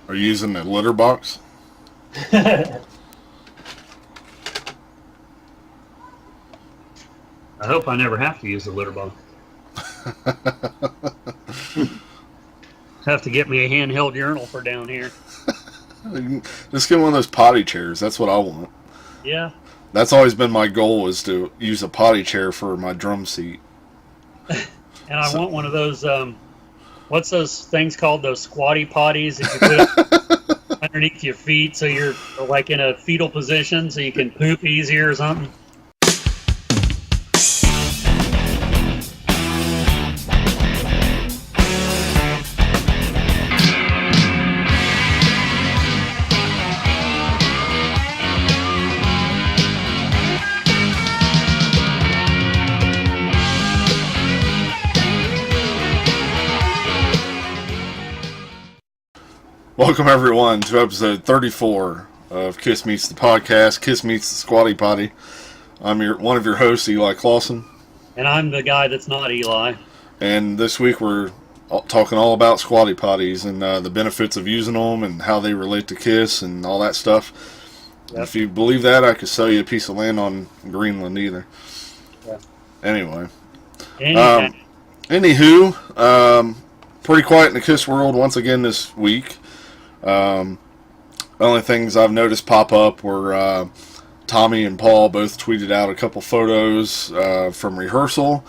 Are you using a litter box? I hope I never have to use the litter box. Have to get me a handheld urinal for down here. Just get one of those potty chairs. That's what I want. Yeah. That's always been my goal, is to use a potty chair for my drum seat. And I So, want one of those, what's those things called? Those squatty potties that you put underneath your feet so you're like in a fetal position so you can poop easier or something. welcome everyone to episode 34 of Kiss Meets the Podcast, Kiss Meets the Squatty Potty. I'm one of your hosts, Eli Clausen, And I'm the guy that's not Eli. and this week we're talking all about squatty potties and the benefits of using them and how they relate to Kiss and all that stuff. Yep. If you believe that, I could sell you a piece of land on Greenland either. Yeah. Anyway. Anything. Anywho, pretty quiet in the Kiss world once again this week. The only things I've noticed pop up were Tommy and Paul both tweeted out a couple photos from rehearsal,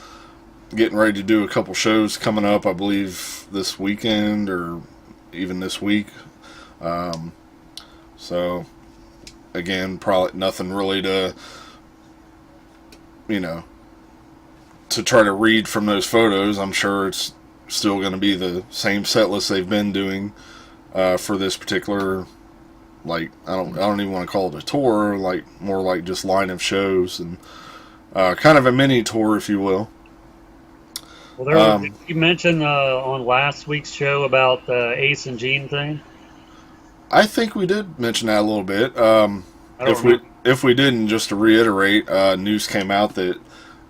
getting ready to do a couple shows coming up, I believe, this weekend or even this week. So, again, probably nothing really to, to try to read from those photos. I'm sure it's still going to be the same set list they've been doing for this particular, I don't even want to call it a tour, more like just line of shows and kind of a mini tour, if you will. Well, you mentioned on last week's show about the Ace and Gene thing. I think we did mention that a little bit. If If we didn't, just to reiterate, news came out that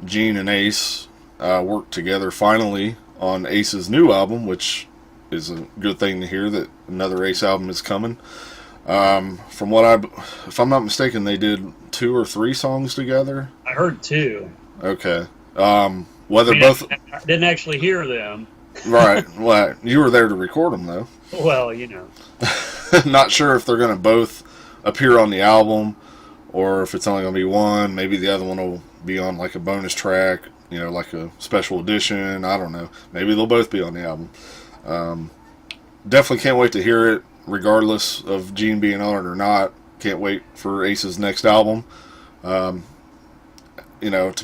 Gene and Ace worked together finally on Ace's new album, which is a good thing to hear that another Ace album is coming. From what if I'm not mistaken, they did 2 or 3 songs together. I heard 2. Okay. I didn't actually hear them. Right. Well, you were there to record them, though. Well, Not sure if they're going to both appear on the album or if it's only going to be one. Maybe the other one will be on like a bonus track, like a special edition. I don't know. Maybe they'll both be on the album. Definitely can't wait to hear it, regardless of Gene being on it or not. Can't wait for Ace's next album. To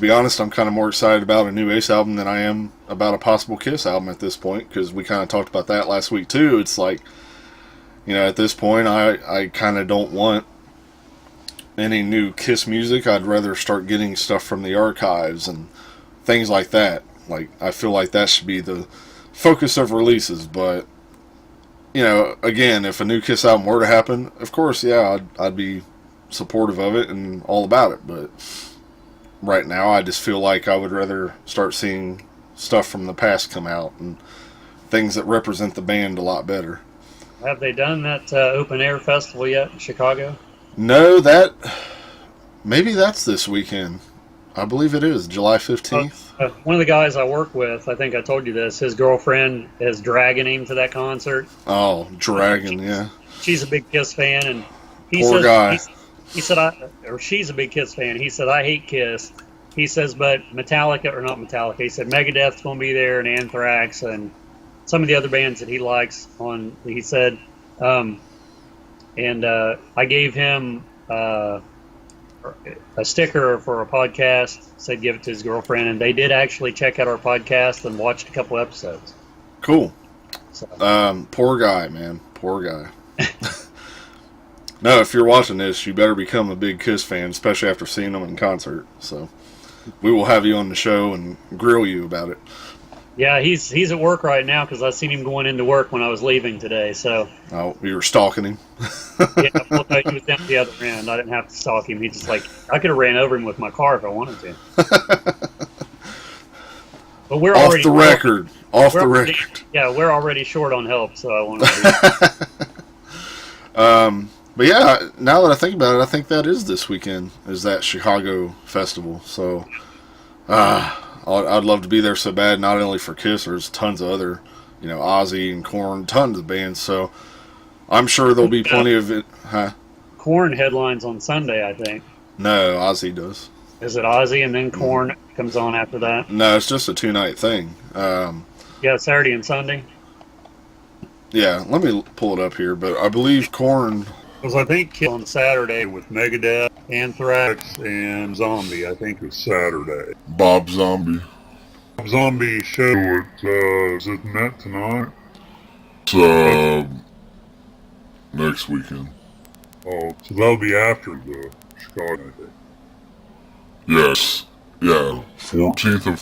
be honest, I'm kind of more excited about a new Ace album than I am about a possible Kiss album at this point, because we kind of talked about that last week too. It's like, at this point, I kind of don't want any new Kiss music. I'd rather start getting stuff from the archives and things like that. I feel like that should be the focus of releases. But again, if a new Kiss album were to happen, of course, yeah, I'd be supportive of it and all about it. But right now, I just feel like I would rather start seeing stuff from the past come out and things that represent the band a lot better. Have they done that open air festival yet in Chicago? No, maybe that's this weekend. I believe it is, July 15th. One of the guys I work with, I think I told you this, his girlfriend is dragging him to that concert. Oh, dragging, yeah. She's a big Kiss fan, and Poor guy. He said, she's a big Kiss fan. He said, I hate Kiss. He says, but Metallica, or not Metallica, he said Megadeth's going to be there, and Anthrax, and some of the other bands that he likes he said, and I gave him a sticker for a podcast, said give it to his girlfriend, and they did actually check out our podcast and watched a couple episodes. Cool. So. Poor guy, man. Poor guy. No, if you're watching this, you better become a big Kiss fan, especially after seeing them in concert. So we will have you on the show and grill you about it. Yeah, he's at work right now because I seen him going into work when I was leaving today. So. Oh, you were stalking him? Yeah, well, no, he was down the other end. I didn't have to stalk him. He just I could have ran over him with my car if I wanted to. But we're off already the record. Off the record. Yeah, we're already short on help, so I wanted to. But yeah, now that I think about it, I think that is this weekend. Is that Chicago festival? So I'd love to be there so bad. Not only for Kiss, there's tons of other, Ozzy and Korn, tons of bands. So I'm sure there'll be plenty of it. Huh? Korn headlines on Sunday, I think. No, Ozzy does. Is it Ozzy and then Korn comes on after that? No, it's just a 2-night thing. Yeah, Saturday and Sunday. Yeah, let me pull it up here. But I believe Korn. Because I think Kiss on Saturday with Megadeth, Anthrax, and Zombie. I think it's Saturday. Bob Zombie. Zombie show is it net tonight? It's next weekend. Oh, so that'll be after the Chicago, I think. Yes. Yeah. 14th of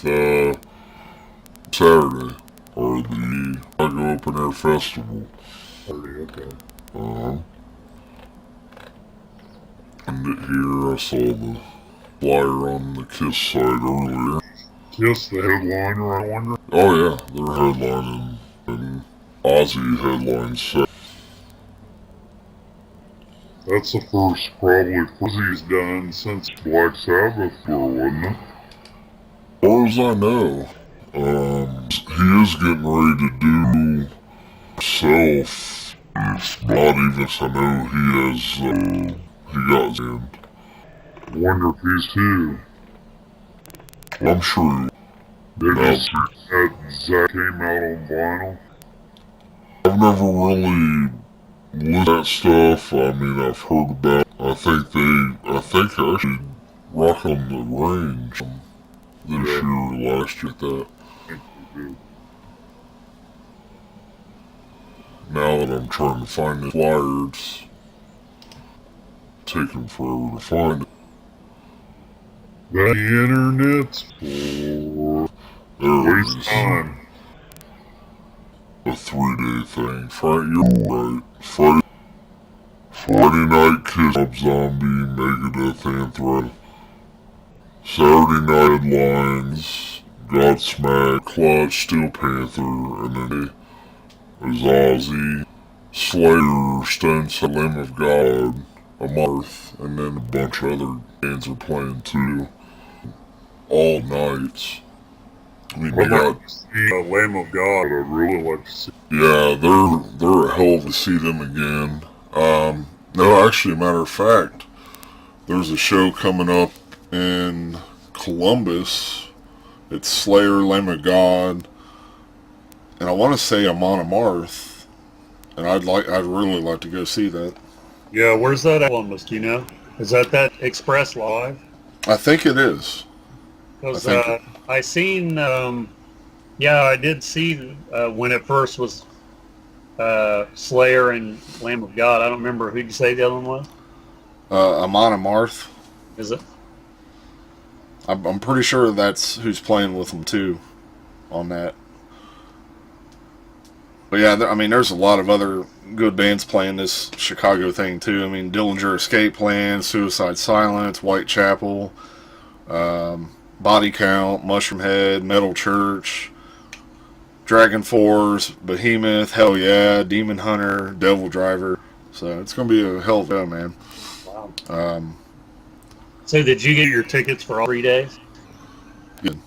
Saturday. Or the Chicago Open Air Festival. Saturday, okay. And here I saw the flyer on the Kiss site earlier. Kiss the headliner, I wonder? Oh yeah, they're headlining. And Ozzy headlines set. That's the first probably Ozzy's done since Black Sabbath tour, wasn't it? As far as I know, he is getting ready to do himself. It's not even, I know he has, he got his end. I wonder if he's too. I'm sure. Did you see that Zach came out on vinyl? I've never really looked at stuff. I mean, I've heard about it. I think I actually Rock on the Range this year or last year at that. Now that I'm trying to find the flyer, it's taking forever to find it. The internet's for waste time. A 3-day thing. You're right. Friday night Kiss, Rob Zombie, Megadeth, Anthrax. Saturday night headlines, Godsmack, Clutch, Steel Panther, and then there's Ozzy, Slayer, Stone Sour, Lamb of God, Amarth, and then a bunch of other bands are playing too. All nights. I mean, they got Lamb of God. I'd really like to see. Yeah, they're a hell of to see them again. No, actually, matter of fact, there's a show coming up in Columbus. It's Slayer, Lamb of God, and I want to say Amon Amarth, and I'd really like to go see that. Yeah, where's that at Columbus? Do you know? Is that Express Live? I think it is. Because I seen, I did see when it first was Slayer and Lamb of God. I don't remember. Who'd you say the other one was? Amon Amarth. Is it? I'm pretty sure that's who's playing with them too on that. But yeah, I mean, there's a lot of other good bands playing this Chicago thing too. I mean, Dillinger Escape Plan, Suicide Silence, Whitechapel, Body Count, Mushroom Head, Metal Church, Dragon Force, Behemoth, Hell Yeah, Demon Hunter, Devil Driver. So it's going to be a hell of a show, man. Wow. So did you get your tickets for all 3 days? Good.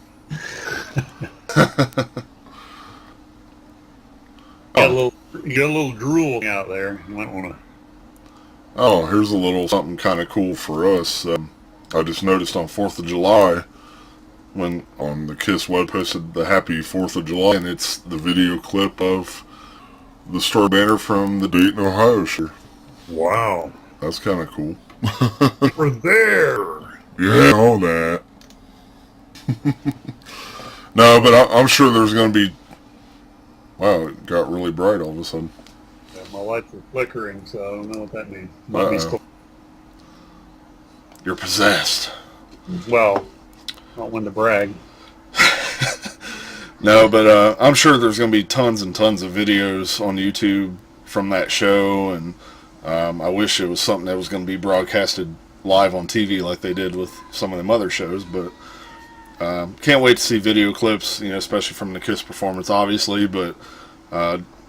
You got a little drool out there. You might want to. Oh, here's a little something kind of cool for us. I just noticed on 4th of July, when on the Kiss web posted the Happy 4th of July, and it's the video clip of the Star Banner from the Dayton, Ohio show. Wow. That's kind of cool. We're there. Yeah, all that. No, but I'm sure there's going to be. Wow, it got really bright all of a sudden. Yeah, my lights are flickering, so I don't know what that means. Might be still. You're possessed. Well, not one to brag. No, but I'm sure there's going to be tons and tons of videos on YouTube from that show, and I wish it was something that was going to be broadcasted live on TV like they did with some of them other shows, but can't wait to see video clips, especially from the Kiss performance, obviously, but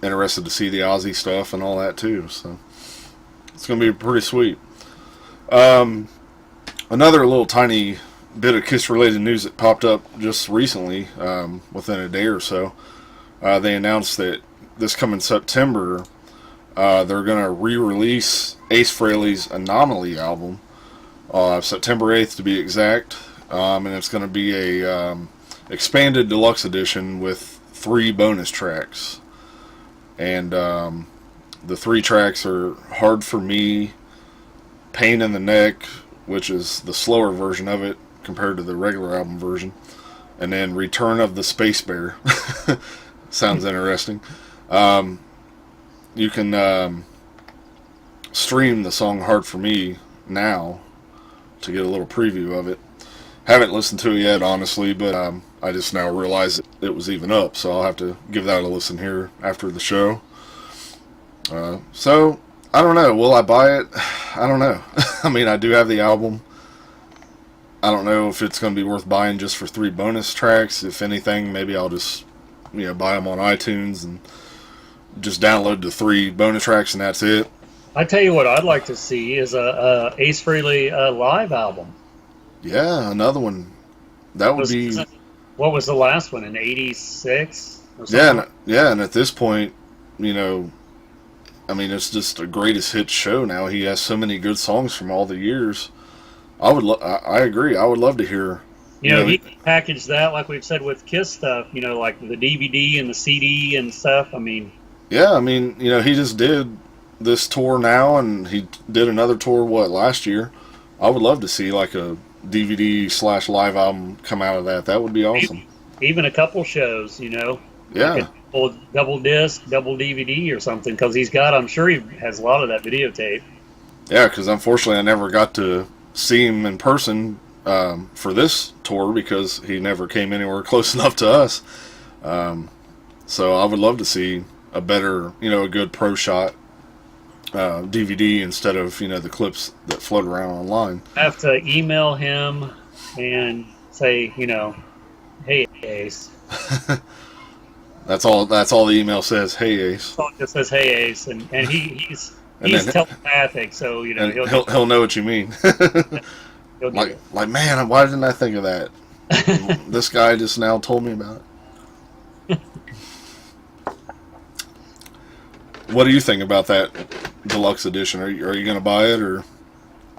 interested to see the Ozzy stuff and all that too. So It's going to be pretty sweet. Um, Another little tiny bit of Kiss related news that popped up just recently, within a day or so. They announced that this coming September, they're going to re-release Ace Frehley's Anomaly album, September 8th to be exact, and it's going to be a expanded deluxe edition with 3 bonus tracks. And the 3 tracks are Hard for Me, Pain in the Neck, which is the slower version of it compared to the regular album version, and then Return of the Space Bear. Sounds interesting. You can stream the song Hard for Me now to get a little preview of it. Haven't listened to it yet, honestly, but I just now realized it was even up, so I'll have to give that a listen here after the show. So, I don't know. Will I buy it? I don't know. I mean, I do have the album. I don't know if it's going to be worth buying just for 3 bonus tracks. If anything, maybe I'll just, buy them on iTunes and just download the 3 bonus tracks and that's it. I tell you what I'd like to see is a Ace Frehley live album. Yeah, another one. That would be... What was the last one, in 86 or something? Yeah, and at this point, I mean, it's just a greatest hits show now. He has so many good songs from all the years. I agree. I would love to hear. He packaged that like we've said with Kiss stuff. Like the DVD and the CD and stuff. I mean. Yeah, I mean, he just did this tour now, and he did another tour last year. I would love to see like a DVD/live album come out of that. That would be awesome. Even a couple shows, Yeah. Like double disc, double DVD or something, because I'm sure he has a lot of that videotape. Yeah, because unfortunately I never got to see him in person for this tour because he never came anywhere close enough to us. So I would love to see a better, a good pro shot DVD instead of, the clips that float around online. I have to email him and say, hey, Ace. That's all the email says. Hey, Ace. It just says, "Hey, Ace," and he's telepathic, so he'll know what you mean. like, man, why didn't I think of that? This guy just now told me about it. What do you think about that deluxe edition? Are you going to buy it, or?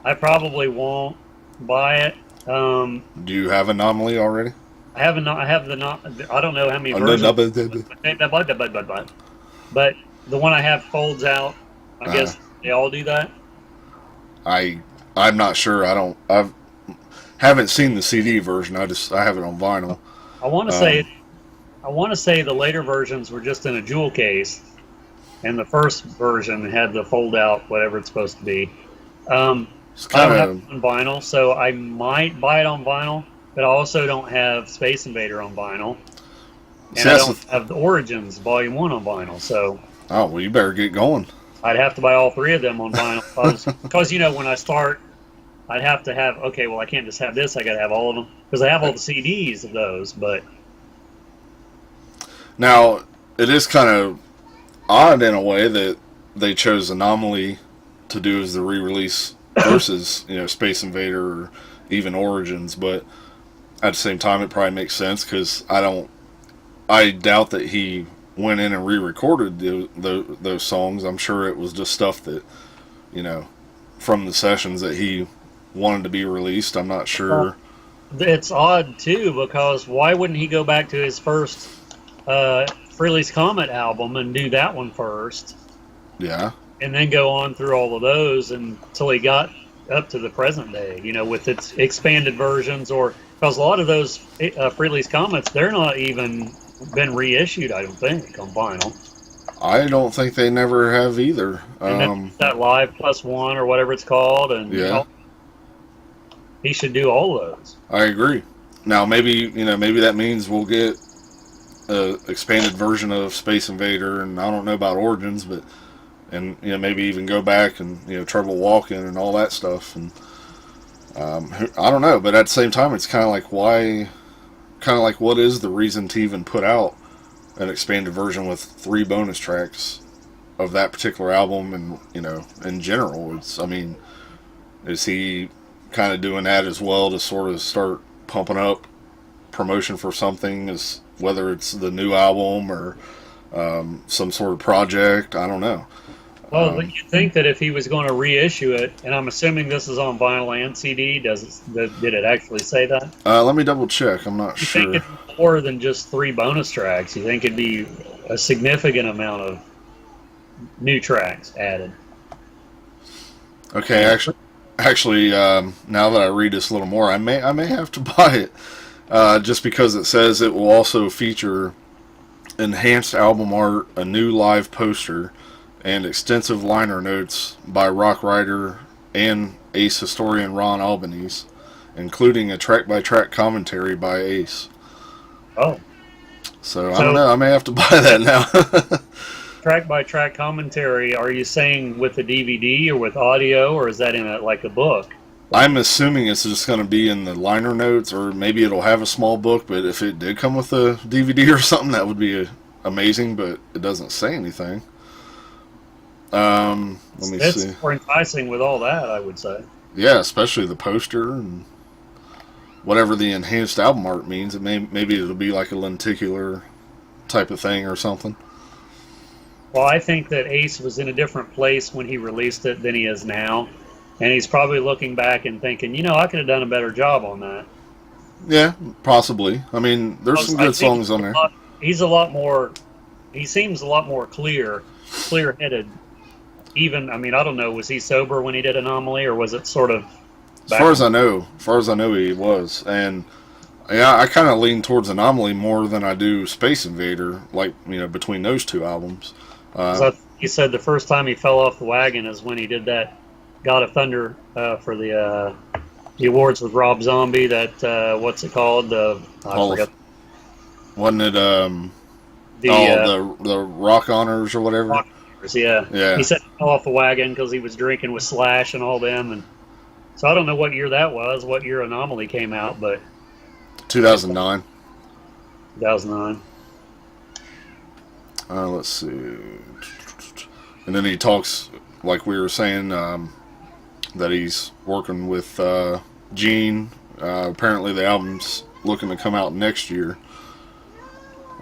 I probably won't buy it. Do you have Anomaly already? I have I don't know how many versions. But the one I have folds out. I guess they all do that. I'm not sure. I haven't seen the CD version. I have it on vinyl. I want to say the later versions were just in a jewel case, and the first version had the fold out whatever it's supposed to be. I don't have it on vinyl, so I might buy it on vinyl. But I also don't have Space Invader on vinyl. And I don't have the Origins Volume 1 on vinyl. So. Oh, well, you better get going. I'd have to buy all 3 of them on vinyl. Because, when I start, I'd have to have, okay, well, I can't just have this. I got to have all of them. Because I have all the CDs of those, but. Now, it is kind of odd in a way that they chose Anomaly to do as the re-release versus, Space Invader or even Origins, but. At the same time, it probably makes sense because I doubt that he went in and re-recorded those songs. I'm sure it was just stuff that, from the sessions that he wanted to be released. I'm not sure. It's odd too because why wouldn't he go back to his first Frehley's Comet album and do that one first? Yeah. And then go on through all of those until he got up to the present day, with its expanded versions or. Because a lot of those Frehley's Comets, they're not even been reissued, I don't think, on vinyl. I don't think they never have either. And then that Live +1 or whatever it's called, and he should do all those. I agree. Now maybe that means we'll get an expanded version of Space Invader, and I don't know about Origins, but maybe even go back and Trouble Walking and all that stuff and. I don't know, but at the same time, it's kind of like what is the reason to even put out an expanded version with 3 bonus tracks? of that particular album, and in general. I mean, is he kind of doing that as well to sort of start pumping up promotion for something, as whether it's the new album or some sort of project? I don't know. Well, you think that if he was going to reissue it, and I'm assuming this is on vinyl and CD, did it actually say that? Let me double check. I'm not You sure. think it'd be more than just 3 bonus tracks? You think it'd be a significant amount of new tracks added? Okay, actually, now that I read this a little more, I may have to buy it, just because it says it will also feature enhanced album art, a new live poster, and extensive liner notes by rock writer and Ace historian Ron Albanese, including a track-by-track commentary by Ace. Oh. So I don't know. I may have to buy that now. Track-by-track commentary, are you saying with the DVD or with audio, or is that in like a book? I'm assuming it's just going to be in the liner notes, or maybe it'll have a small book, but if it did come with a DVD or something, that would be amazing, but it doesn't say anything. Let me see. It's more enticing with all that, I would say. Yeah, especially the poster and whatever the enhanced album art means. Maybe it'll be like a lenticular type of thing or something. Well, I think that Ace was in a different place when he released it than he is now. And he's probably looking back and thinking, I could have done a better job on that. Yeah, possibly. I mean, there's some good songs on there. He seems a lot more clear-headed. Even, I mean, I don't know, was he sober when he did Anomaly, or was it sort of... As far as I know, he was. And yeah, I kind of lean towards Anomaly more than I do Space Invader, like, between those two albums. He said the first time he fell off the wagon is when he did that God of Thunder for the awards with Rob Zombie. That what's it called? I forgot. Wasn't it the Rock Honors or whatever? Rock Honors, yeah. Yeah. He said he fell off the wagon because he was drinking with Slash and all them, and so I don't know what year that was. What year Anomaly came out, but 2009. 2009. Let's see. And then he talks, like we were saying, that he's working with Gene. Apparently the album's looking to come out next year.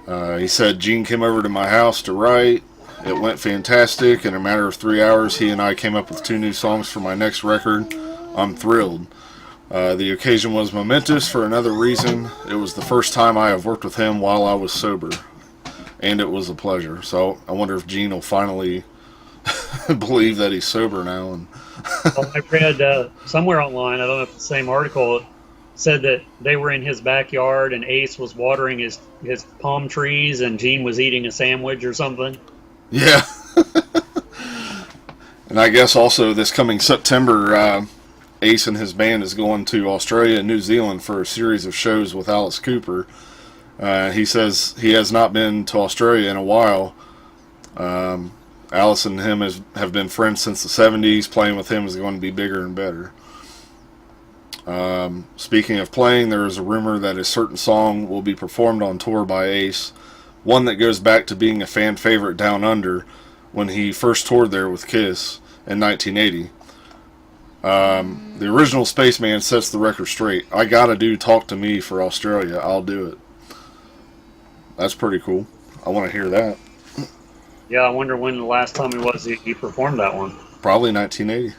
He said, Gene came over to my house to write. It went fantastic. In a matter of 3 hours, he and I came up with 2 new songs for my next record. I'm thrilled. The occasion was momentous for another reason. It was the first time I have worked with him while I was sober. And it was a pleasure. So I wonder if Gene will finally believe that he's sober now. And well, I read somewhere online, I don't know if it's the same article, it said that they were in his backyard and Ace was watering his palm trees and Gene was eating a sandwich or something. Yeah. And I guess also this coming September, Ace and his band is going to Australia and New Zealand for a series of shows with Alice Cooper. He says he has not been to Australia in a while. Alice and him have been friends since the 70s. Playing with him is going to be bigger and better. Speaking of playing, there is a rumor that a certain song will be performed on tour by Ace, one that goes back to being a fan favorite down under when he first toured there with Kiss in 1980. The original Spaceman sets the record straight. I gotta do Talk to Me for Australia. I'll do it. That's pretty cool. I want to hear that. Yeah, I wonder when the last time he performed that one. Probably 1980.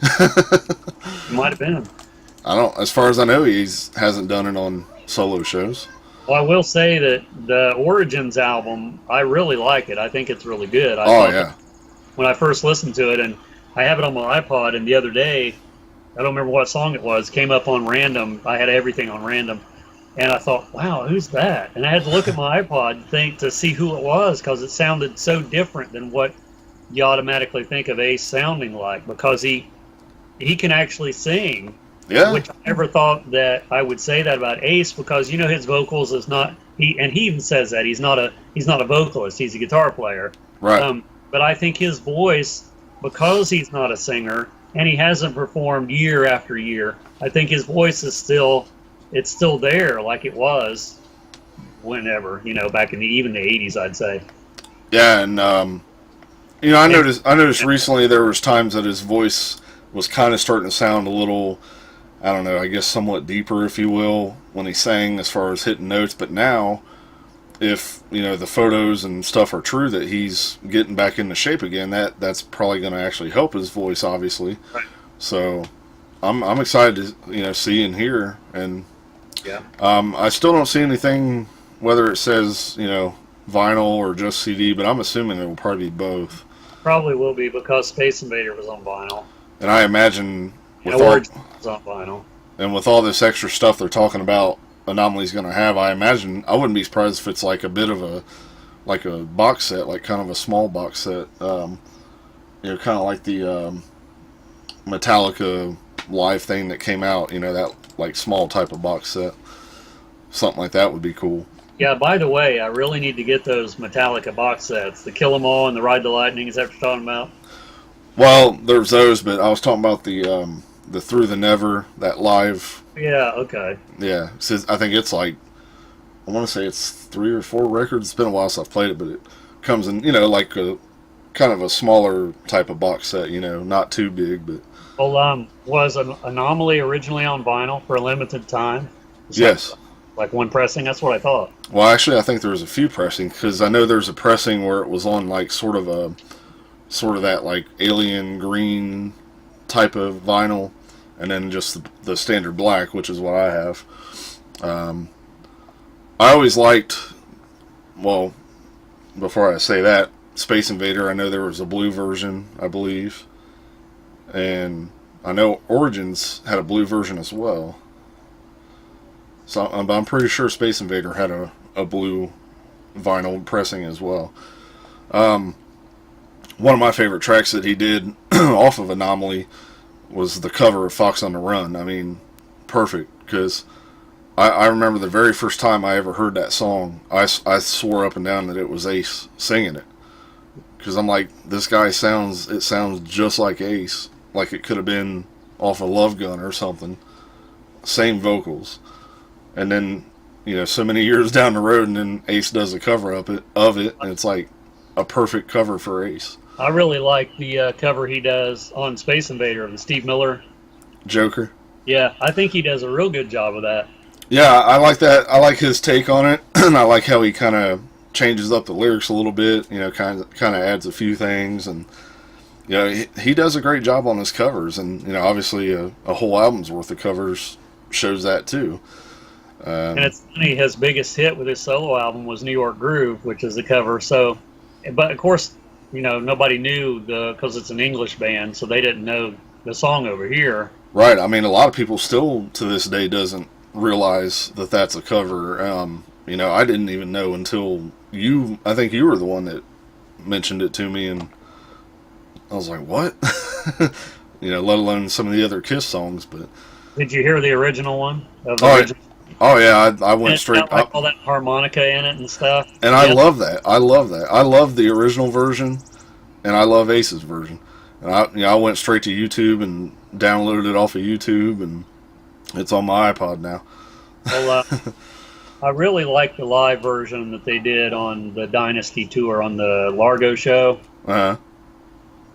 It might have been. As far as I know, he hasn't done it on solo shows. Well, I will say that the Origins album, I really like it. I think it's really good. Yeah. When I first listened to it, and I have it on my iPod, and the other day, I don't remember what song it was, came up on random. I had everything on random. And I thought, wow, who's that? And I had to look at my iPod to see who it was, because it sounded so different than what you automatically think of Ace sounding like, because he can actually sing. Yeah. Which I never thought that I would say that about Ace, because his vocals is not he even says that he's not a vocalist, he's a guitar player. Right. But I think his voice, because he's not a singer and he hasn't performed year after year, I think his voice is still there like it was whenever, back in even the 80s, I'd say. Yeah, and I noticed recently there was times that his voice was kind of starting to sound a little, I don't know, I guess somewhat deeper, if you will, when he sang as far as hitting notes. But now, if the photos and stuff are true that he's getting back into shape again, that's probably going to actually help his voice, obviously. Right. So I'm excited to see and hear, and Yeah. I still don't see anything whether it says vinyl or just CD, but I'm assuming it will probably be both. Probably will be because Space Invader was on vinyl. And I imagine And Origin was on vinyl. and with all this extra stuff they're talking about, Anomaly's going to have, I imagine I wouldn't be surprised if it's like a bit of a box set, like kind of a small box set. Kind of like the Metallica live thing that came out. That like small type of box set. Something like that would be cool. Yeah, by the way, I really need to get those Metallica box sets. The Kill 'Em All and the Ride the Lightning, is that what you're talking about? Well, there's those, but I was talking about the Through the Never, that live. Yeah, okay. Yeah, I think it's like, I want to say it's 3 or 4 records. It's been a while since I've played it, but it comes in, like a kind of a smaller type of box set, not too big, but. Well, was an Anomaly originally on vinyl for a limited time? Yes. Like one pressing? That's what I thought. Well, actually, I think there was a few pressings, because I know there's a pressing where it was on like sort of that like alien green type of vinyl, and then just the standard black, which is what I have. I always liked, well, before I say that, Space Invader. I know there was a blue version, I believe, and I know Origins had a blue version as well. So I'm pretty sure Space Invader had a blue vinyl pressing as well. One of my favorite tracks that he did off of Anomaly was the cover of Fox on the Run. I mean, perfect, because I remember the very first time I ever heard that song, I swore up and down that it was Ace singing it. Because I'm like, this guy sounds just like Ace. Like it could have been off a Love Gun or something. Same vocals. And then, so many years down the road, and then Ace does a cover of it, and it's like a perfect cover for Ace. I really like the cover he does on Space Invader of the Steve Miller Joker. Yeah, I think he does a real good job of that. Yeah, I like that. I like his take on it, and I like how he kind of changes up the lyrics a little bit. Kind of adds a few things, and he does a great job on his covers, and obviously a whole album's worth of covers shows that too. And it's funny, his biggest hit with his solo album was New York Groove, which is the cover. So, but of course, nobody knew because it's an English band, so they didn't know the song over here. Right. I mean, a lot of people still to this day doesn't realize that that's a cover. I didn't even know until you. I think you were the one that mentioned it to me, and I was like, "What?" Let alone some of the other Kiss songs. But did you hear the original one? Original? Oh yeah, I went straight. Like all that harmonica in it and stuff. And I love that. I love that. I love the original version, and I love Ace's version. And I went straight to YouTube and downloaded it off of YouTube, and it's on my iPod now. Well, I really like the live version that they did on the Dynasty tour on the Largo show. For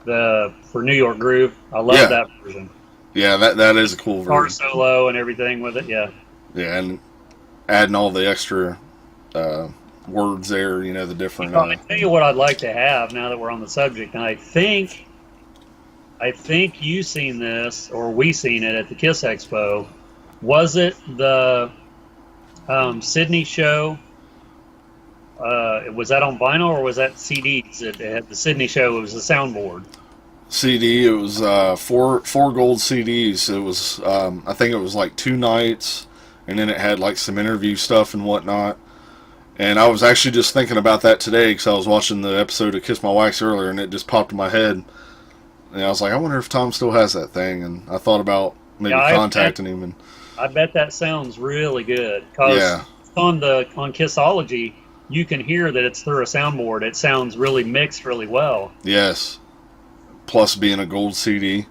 New York Groove, I love that version. Yeah, that is a cool version. Guitar solo and everything with it. Yeah. Yeah, and adding all the extra words there, the different. I tell you what I'd like to have now that we're on the subject, and I think you seen this or we seen it at the Kiss Expo. Was it the Sydney show? Was that on vinyl or was that CDs? It had the Sydney show. It was the soundboard. CD. It was four gold CDs. It was I think it was like 2 nights. And then it had like some interview stuff and whatnot. And I was actually just thinking about that today because I was watching the episode of Kiss My Wax earlier, and it just popped in my head. And I was like, I wonder if Tom still has that thing. And I thought about maybe contacting him. And I bet that sounds really good because on Kissology, you can hear that it's through a soundboard. It sounds really mixed really well. Yes. Plus being a gold CD.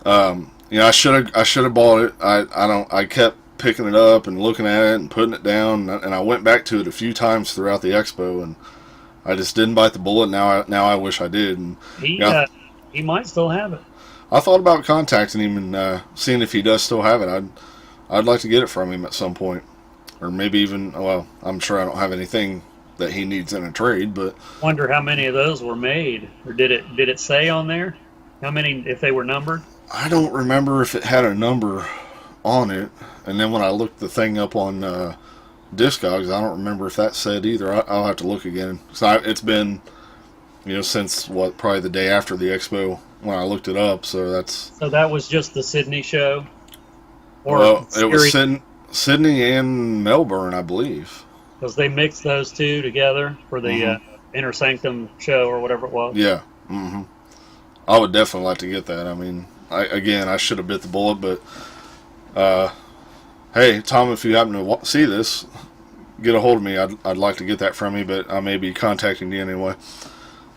I should have bought it. I kept picking it up and looking at it and putting it down, and I went back to it a few times throughout the expo, and I just didn't bite the bullet. Now I wish I did. And He yeah, he might still have it. I thought about contacting him and seeing if he does still have it. I'd like to get it from him at some point, or maybe even. Well, I'm sure I don't have anything that he needs in a trade, but Wonder how many of those were made, or did it say on there how many, if they were numbered? I don't remember if it had a number on it. And then when I looked the thing up on Discogs, I don't remember if that said either. I'll have to look again. So it's been, since probably the day after the expo when I looked it up. So that's. So that was just the Sydney show, or Well, it was series, Sydney and Melbourne, I believe. because they mixed those two together for the Inner Sanctum show or whatever it was. Yeah. I would definitely like to get that. I mean, I should have bit the bullet, but hey, Tom, if you happen to see this, get a hold of me. I'd like to get that from you, but I may be contacting you anyway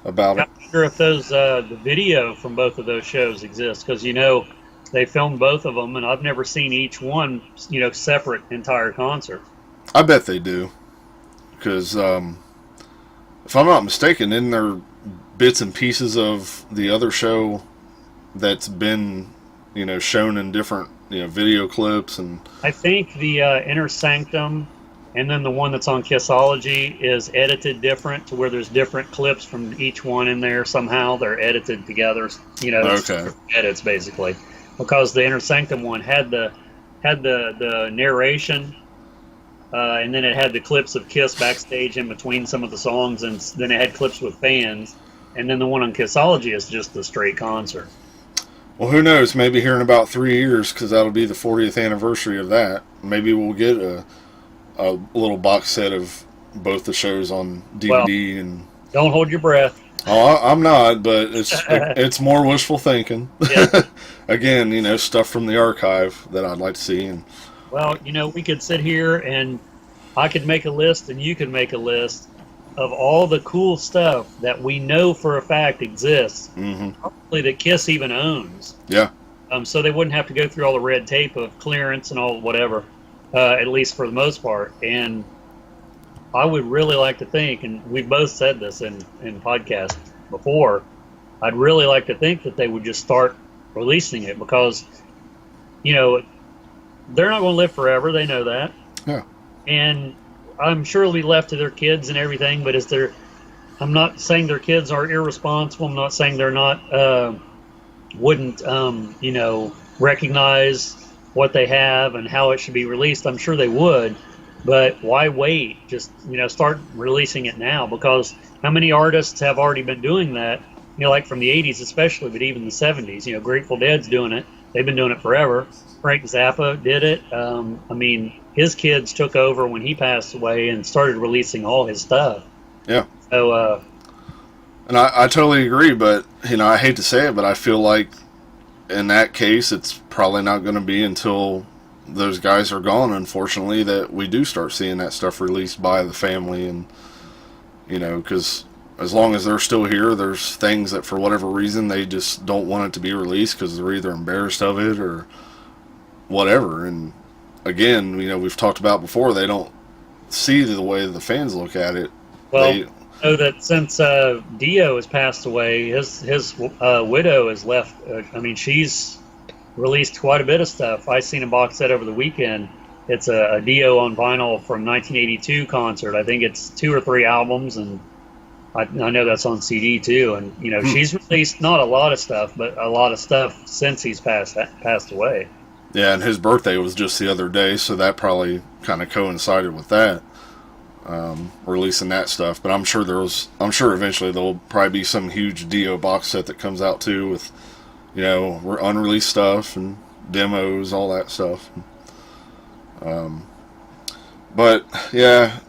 about I it. wonder if those the video from both of those shows exists, because they filmed both of them, and I've never seen each one separate entire concert. I bet they do, because if I'm not mistaken, isn't there bits and pieces of the other show that's been shown in different video clips? And I think the Inner Sanctum and then the one that's on Kissology is edited different, to where there's different clips from each one in there. Somehow they're edited together. Okay. Edits basically, because the Inner Sanctum one had the narration, and then it had the clips of Kiss backstage in between some of the songs, and then it had clips with fans. And then the one on Kissology is just the straight concert. well, who knows? Maybe here in about 3 years, because that'll be the 40th anniversary of that. Maybe we'll get a little box set of both the shows on DVD. Well, and don't hold your breath. I'm not, but it's more wishful thinking. Yeah. Again, stuff from the archive that I'd like to see. And Well, we could sit here and I could make a list and you could make a list of all the cool stuff that we know for a fact exists, probably that Kiss even owns. yeah, So they wouldn't have to go through all the red tape of clearance and all whatever, at least for the most part. And I would really like to think, and we've both said this in podcasts before, I'd really like to think that they would just start releasing it, because, they're not going to live forever. They know that. yeah. And I'm sure it'll be left to their kids and everything, but I'm not saying their kids are irresponsible. I'm not saying they're not, wouldn't, recognize what they have and how it should be released. I'm sure they would, but why wait? Just, start releasing it now, because how many artists have already been doing that? Like from the 80s especially, but even the 70s. Grateful Dead's doing it. They've been doing it forever. Frank Zappa did it. His kids took over when he passed away and started releasing all his stuff. Yeah. So, And I totally agree, but, I hate to say it, but I feel like in that case, it's probably not going to be until those guys are gone, unfortunately, that we do start seeing that stuff released by the family. And, because as long as they're still here, there's things that for whatever reason they just don't want it to be released because they're either embarrassed of it or whatever. And again, we've talked about before, they don't see the way the fans look at it. well, I know that since Dio has passed away, his widow has left. She's released quite a bit of stuff. I seen a box set over the weekend. It's a Dio on vinyl from 1982 concert. I think it's 2 or 3 albums, and I know that's on CD too. And she's released not a lot of stuff, but a lot of stuff since he's passed away. Yeah, and his birthday was just the other day, so that probably kind of coincided with that, releasing that stuff. But I'm sure eventually there'll probably be some huge Dio box set that comes out too, with unreleased stuff and demos, all that stuff. But yeah,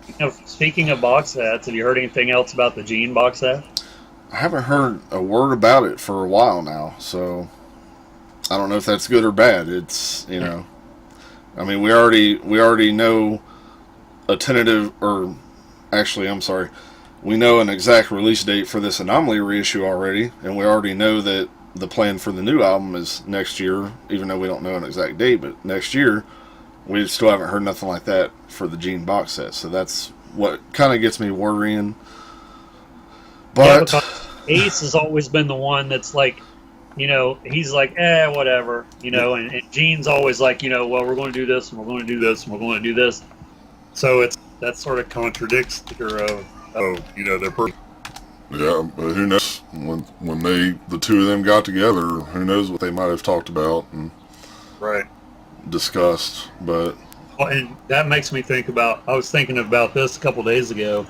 Speaking of box sets, have you heard anything else about the Gene box set? I haven't heard a word about it for a while now, so I don't know if that's good or bad. It's we already know a tentative, or actually, I'm sorry, we know an exact release date for this Anomaly reissue already, and we already know that the plan for the new album is next year, even though we don't know an exact date, but next year. We still haven't heard nothing like that for the Gene box set, so that's what kind of gets me worrying Yeah, But because Ace has always been the one that's like, he's like, whatever, and Gene's always like, well, we're going to do this and we're going to do this and we're going to do this. So that sort of contradicts the figure of, their person. yeah, but who knows when the two of them got together? Who knows what they might have talked about and Right. discussed? But Well, and that makes me think about. I was thinking about this a couple days ago.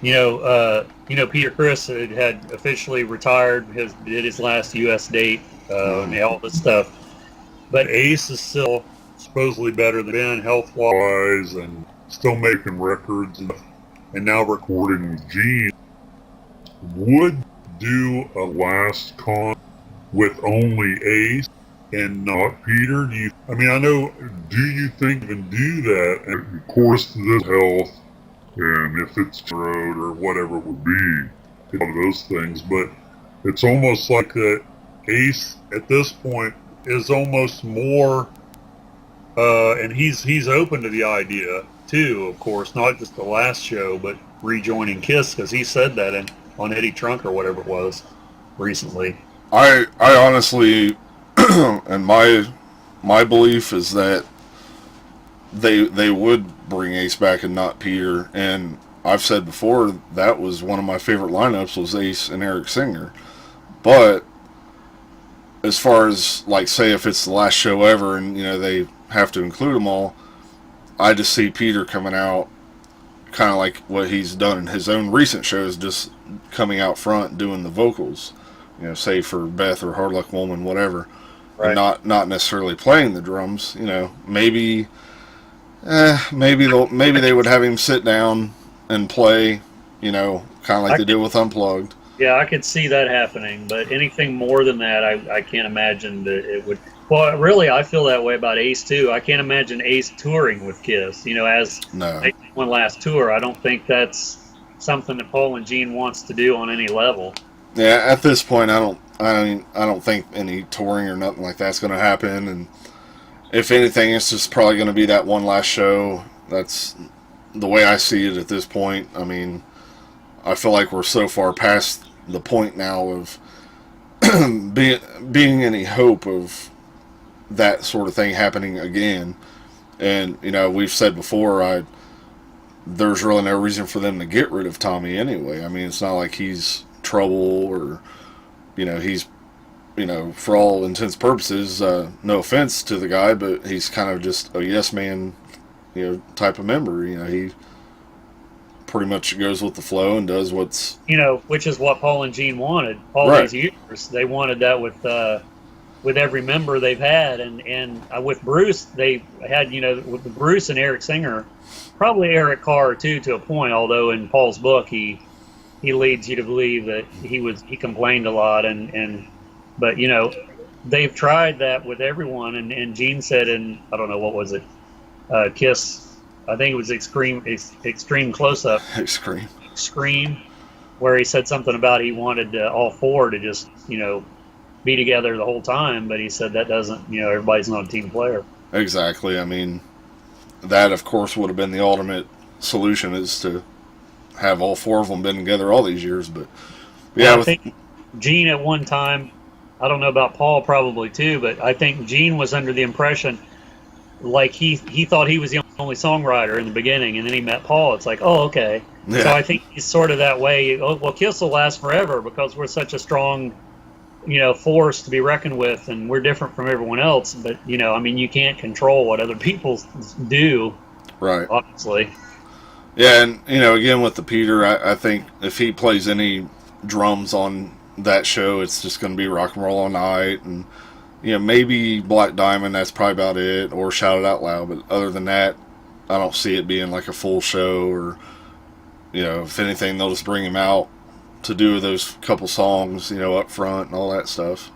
Peter Criss had officially retired. Did his last U.S. date, and all this stuff. But Ace is still supposedly better than Ben health wise, and still making records, and now recording with Gene. Would do a last con with only Ace and not Peter? I mean, I know, do you think you can do that? And of course, this health, and if it's road or whatever it would be, one of those things, but it's almost like that Ace at this point is almost more, and he's open to the idea too, of course, not just the last show, but rejoining Kiss, because he said that on Eddie Trunk or whatever it was recently. I honestly, and my belief is that they would bring Ace back and not Peter. And I've said before that was one of my favorite lineups was Ace and Eric Singer. But as far as like say if it's the last show ever and they have to include them all, I just see Peter coming out kind of like what he's done in his own recent shows, just coming out front doing the vocals, say for Beth or Hard Luck Woman, whatever, Right. and not necessarily playing the drums. Maybe they would have him sit down and play, kind of like they did with Unplugged. Yeah, I could see that happening, but anything more than that, I can't imagine that it would. Well, really, I feel that way about Ace too. I can't imagine Ace touring with Kiss. As No. one last tour. I don't think that's something that Paul and Gene wants to do on any level. Yeah, at this point, I don't think any touring or nothing like that's going to happen. And if anything, it's just probably going to be that one last show. That's the way I see it at this point. I mean, I feel like we're so far past the point now of being any hope of that sort of thing happening again. And we've said before, there's really no reason for them to get rid of Tommy anyway. I mean, it's not like he's trouble or he's for all intents and purposes, no offense to the guy, but he's kind of just a yes man type of member. He pretty much goes with the flow and does what's which is what Paul and Gene wanted all Right. these years. They wanted that with every member they've had, and with Bruce they had with Bruce and Eric Singer, probably Eric Carr too to a point. Although in Paul's book he leads you to believe that he complained a lot, but they've tried that with everyone, and Gene said in, I don't know, what was it, Kiss, I think it was Extreme Close-Up, Scream, where he said something about he wanted all four to just be together the whole time, but he said that doesn't, everybody's not a team player. Exactly. I mean, that of course would have been the ultimate solution, is to have all four of them been together all these years. But yeah, I think Gene at one time, I don't know about Paul probably too, but I think Gene was under the impression like he thought he was the only songwriter in the beginning, and then he met Paul. It's like, oh, okay. Yeah. So I think he's sort of that way. Oh, well, Kiss will last forever because we're such a strong force to be reckoned with, and we're different from everyone else. But I mean, you can't control what other people do, right? Obviously. Yeah, and again with the Peter, I think if he plays any drums on that show, it's just going to be Rock and Roll All Night, and maybe Black Diamond. That's probably about it, or Shout It Out Loud. But other than that, I don't see it being like a full show, or if anything, they'll just bring him out to do those couple songs, up front and all that stuff.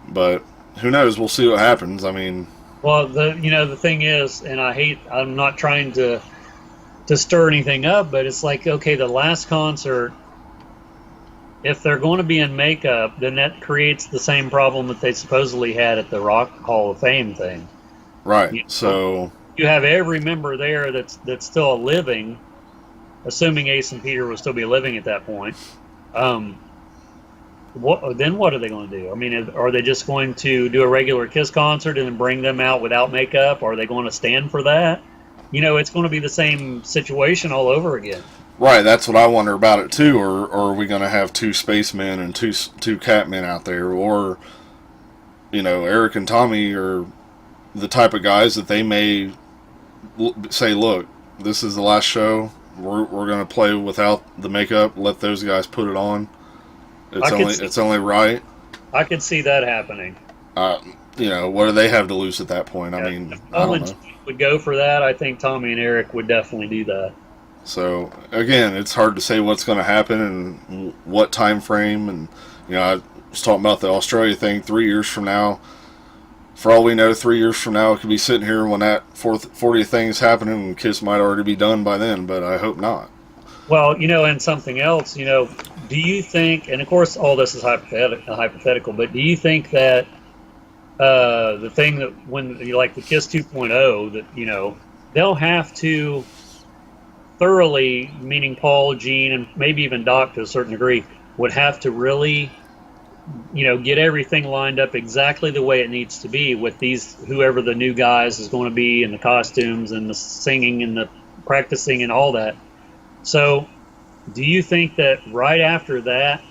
But who knows? We'll see what happens. I mean, well, the thing is, and I'm not trying to stir anything up, but it's like, okay, the last concert, if they're going to be in makeup, then that creates the same problem that they supposedly had at the Rock Hall of Fame thing. Right. So you have every member there that's still living, assuming Ace and Peter will still be living at that point. Um, what are they going to do? I mean, are they just going to do a regular Kiss concert and then bring them out without makeup? Are they going to stand for that? It's going to be the same situation all over again. Right, that's what I wonder about it too. Or are we going to have two spacemen and two catmen out there? Or, Eric and Tommy are the type of guys that they may say, look, this is the last show. We're going to play without the makeup. Let those guys put it on. It's only right. I could see that happening. What do they have to lose at that point? Yeah, I mean, if I don't know. would go for that. I think Tommy and Eric would definitely do that. So again, it's hard to say what's going to happen and what time frame. And I was talking about the Australia thing. 3 years from now, for all we know, 3 years from now, it could be sitting here when that 40th thing is happening, and Kiss might already be done by then. But I hope not. Well, and something else, do you think? And of course, all this is hypothetical. But do you think that the thing that when like the Kiss 2.0, that they'll have to thoroughly, meaning Paul, Gene, and maybe even Doc to a certain degree, would have to really, get everything lined up exactly the way it needs to be with these, whoever the new guys is going to be, and the costumes and the singing and the practicing and all that. So do you think that right after that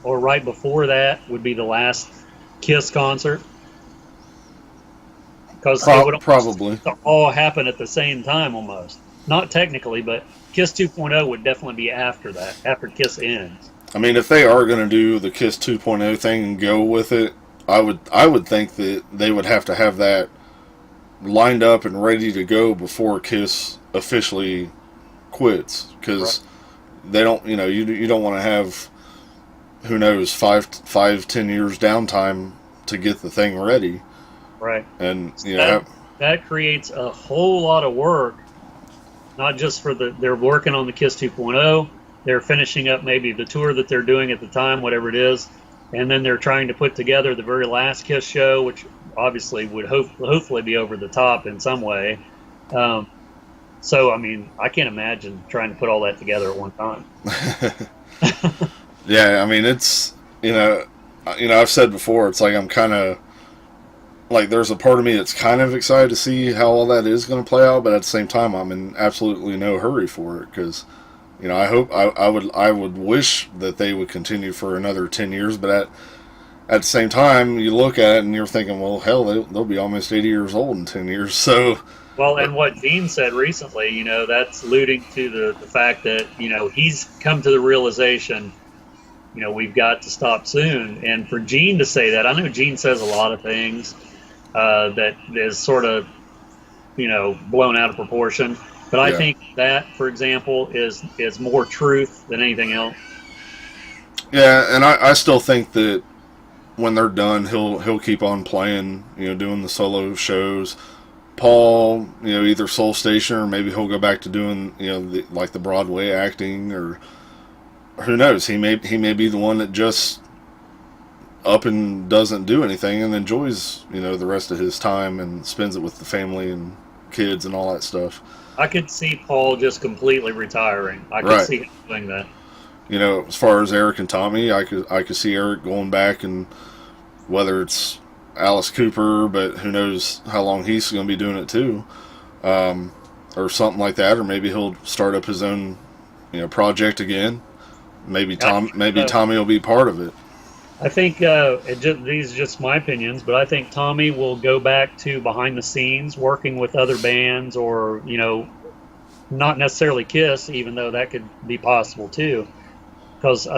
or right before that would be the last Kiss concert? Because they would probably all happen at the same time almost. Not technically, but Kiss 2.0 would definitely be after that, after Kiss ends. I mean, if they are going to do the Kiss 2.0 thing and go with it, I would think that they would have to have that lined up and ready to go before Kiss officially quits, because they don't, you don't want to have, who knows, 5-10 years downtime to get the thing ready. Right. And that creates a whole lot of work. Not just for they're working on the Kiss 2.0, they're finishing up maybe the tour that they're doing at the time, whatever it is, and then they're trying to put together the very last Kiss show, which obviously would hopefully be over the top in some way. So, I mean, I can't imagine trying to put all that together at one time. Yeah, I mean, it's, I've said before, it's like I'm kind of, like, there's a part of me that's kind of excited to see how all that is going to play out, but at the same time, I'm in absolutely no hurry for it, because, I would wish that they would continue for another 10 years, but at the same time, you look at it and you're thinking, well, hell, they'll be almost 80 years old in 10 years, so... Well, and what Gene said recently, that's alluding to the fact that, he's come to the realization, we've got to stop soon. And for Gene to say that, I know Gene says a lot of things that is sort of, blown out of proportion. But I think that, for example, is more truth than anything else. Yeah, and I still think that when they're done, he'll keep on playing, doing the solo shows. Paul, either Soul Station, or maybe he'll go back to doing, the Broadway acting, or who knows? He may be the one that just up and doesn't do anything and enjoys, the rest of his time and spends it with the family and kids and all that stuff. I could see Paul just completely retiring. I could see him doing that. As far as Eric and Tommy, I could see Eric going back, and whether it's Alice Cooper, but who knows how long he's going to be doing it too, or something like that, or maybe he'll start up his own, project again. Maybe Tommy will be part of it. I think these are just my opinions, but I think Tommy will go back to behind the scenes, working with other bands, or not necessarily Kiss, even though that could be possible too, because.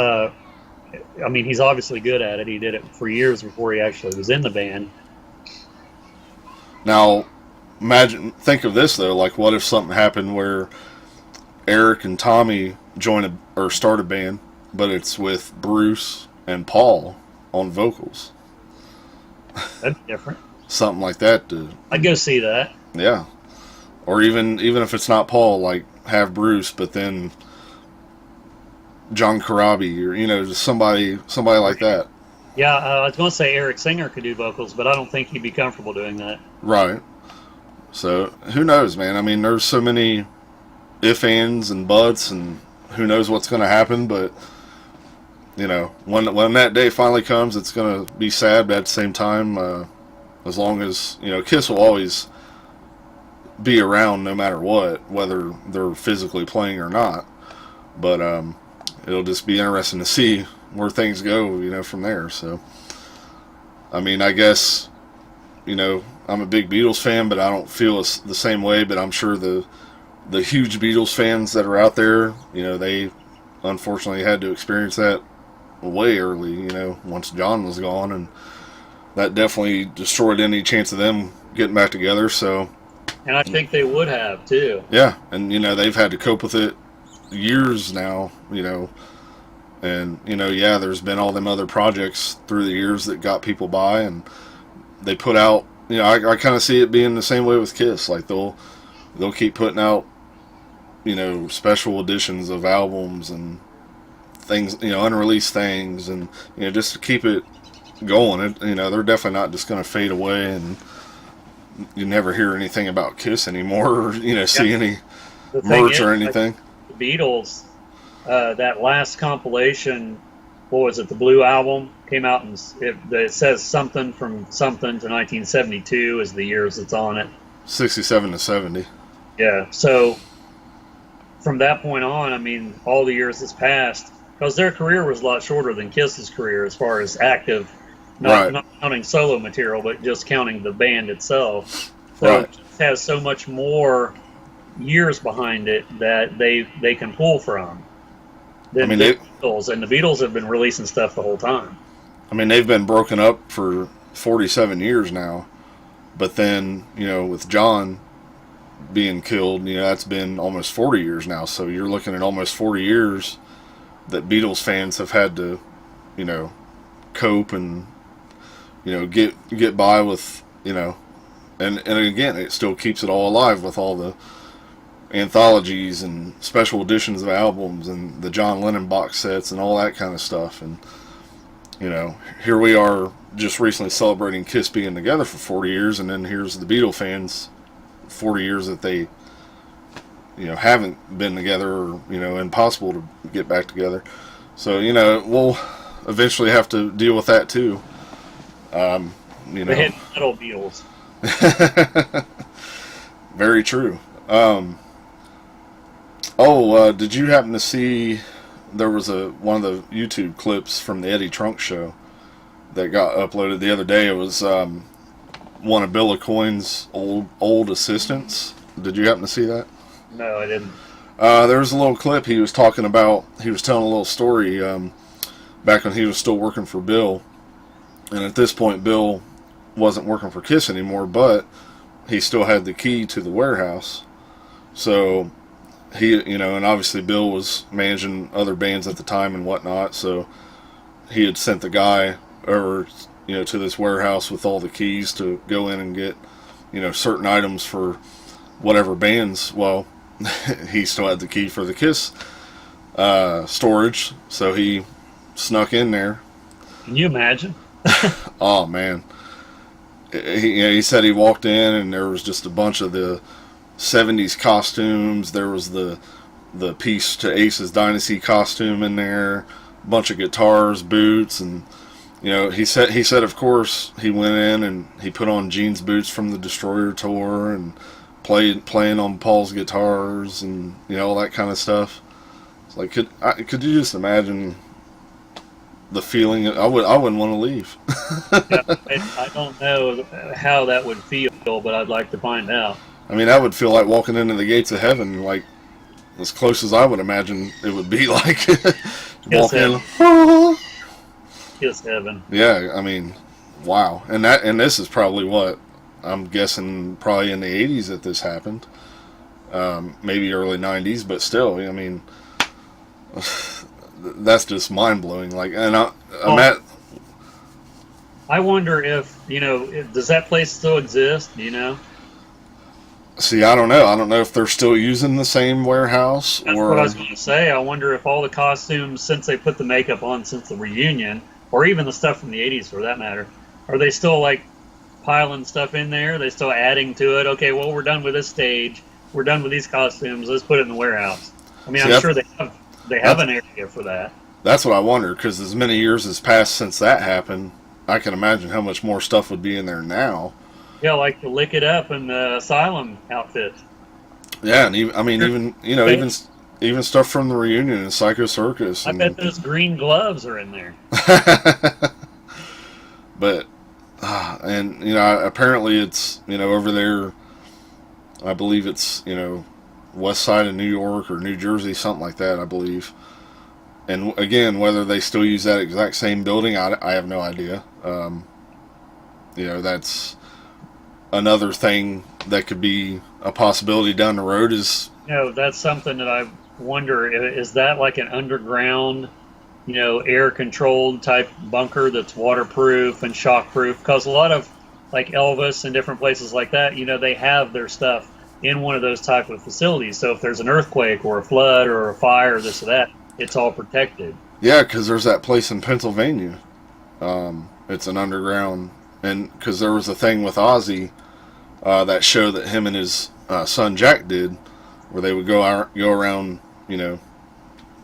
He's obviously good at it. He did it for years before he actually was in the band. Now, think of this though. Like, what if something happened where Eric and Tommy start a band, but it's with Bruce and Paul on vocals? That'd be different. Something like that. I'd go see that. Yeah. Or even if it's not Paul, like have Bruce, but then John Corabi, or just somebody like that. Yeah, I was going to say Eric Singer could do vocals, but I don't think he'd be comfortable doing that. Right. So who knows, man? I mean, there's so many if, ands, and buts, and who knows what's going to happen. But when that day finally comes, it's going to be sad. But at the same time, as long as Kiss will always be around no matter what, whether they're physically playing or not. But it'll just be interesting to see where things go, from there. So, I mean, I guess, I'm a big Beatles fan, but I don't feel the same way. But I'm sure the huge Beatles fans that are out there, they unfortunately had to experience that way early, once John was gone, and that definitely destroyed any chance of them getting back together. So, and I think they would have too. Yeah, and they've had to cope with it years now, and yeah, there's been all them other projects through the years that got people by, and they put out, I kind of see it being the same way with Kiss. Like they'll keep putting out, special editions of albums and things, unreleased things, and just to keep it going. They're definitely not just going to fade away, and you never hear anything about Kiss anymore, or see any merch or anything. Like the Beatles, that last compilation, what was it? The Blue Album came out, and it says something from something to 1972 is the years it's on it. 67 to 70. Yeah. So from that point on, I mean, all the years that's passed, because their career was a lot shorter than Kiss's career as far as active, not counting solo material, but just counting the band itself. So it has so much more years behind it that they can pull from than the Beatles. And the Beatles have been releasing stuff the whole time. I mean, they've been broken up for 47 years now. But then, with John being killed, that's been almost 40 years now. So you're looking at almost 40 years that Beatles fans have had to, cope and, get by with, and again, it still keeps it all alive with all the anthologies and special editions of albums and the John Lennon box sets and all that kind of stuff. And, here we are just recently celebrating Kiss being together for 40 years, and then here's the Beatle fans 40 years that they haven't been together, or impossible to get back together. So we'll eventually have to deal with that too. The heavy metal Beatles. Very true. Did you happen to see there was one of the YouTube clips from the Eddie Trunk show that got uploaded the other day? It was one of Bill Aucoin's old assistants. Did you happen to see that? No, I didn't. There was a little clip he was talking about. He was telling a little story back when he was still working for Bill. And at this point, Bill wasn't working for Kiss anymore, but he still had the key to the warehouse. So he, and obviously Bill was managing other bands at the time and whatnot. So he had sent the guy over, to this warehouse with all the keys to go in and get, certain items for whatever bands. Well, he still had the key for the Kiss storage, so he snuck in there. Can you imagine? Oh man, he said he walked in and there was just a bunch of the 70s costumes. There was the piece to Ace's Dynasty costume in there, a bunch of guitars, boots, and he said of course he went in and he put on Gene's boots from the Destroyer tour and playing on Paul's guitars and all that kind of stuff. It's like, could you just imagine the feeling? I wouldn't want to leave. Yeah, I don't know how that would feel, but I'd like to find out. I mean, that would feel like walking into the gates of heaven, like as close as I would imagine it would be. Like walk in. Kiss heaven. Yeah, I mean, wow. And this is probably what I'm guessing, probably in the 80s that this happened, maybe early 90s, but still, I mean, that's just mind blowing. Like, and I wonder if does that place still exist? See, I don't know. I don't know if they're still using the same warehouse. That's what I was going to say. I wonder if all the costumes, since they put the makeup on since the reunion, or even the stuff from the 80s for that matter, are they still like piling stuff in there? Are they still adding to it? Okay, well, we're done with this stage. we're done with these costumes. Let's put it in the warehouse. I mean, See, I'm sure they have that's an area for that. that's what I wonder, because as many years has passed since that happened, I can imagine how much more stuff would be in there now. Yeah, like the Lick It Up and the Asylum outfit. Yeah, and even, I mean, even even stuff from the reunion and Psycho Circus, I bet and those green gloves are in there. but and apparently it's over there. I believe it's west side of New York or New Jersey, something like that. I believe. And again, whether they still use that exact same building, I have no idea. That's another thing that could be a possibility down the road. Is That's something that I wonder. Is that like an underground, air controlled type bunker that's waterproof and shockproof? Because a lot of like Elvis and different places like that, they have their stuff in one of those type of facilities. So if there's an earthquake or a flood or a fire, this or that, it's all protected. Yeah, because there's that place in Pennsylvania. It's an underground, and because there was a thing with Ozzy, that show that him and his son Jack did, where they would go around,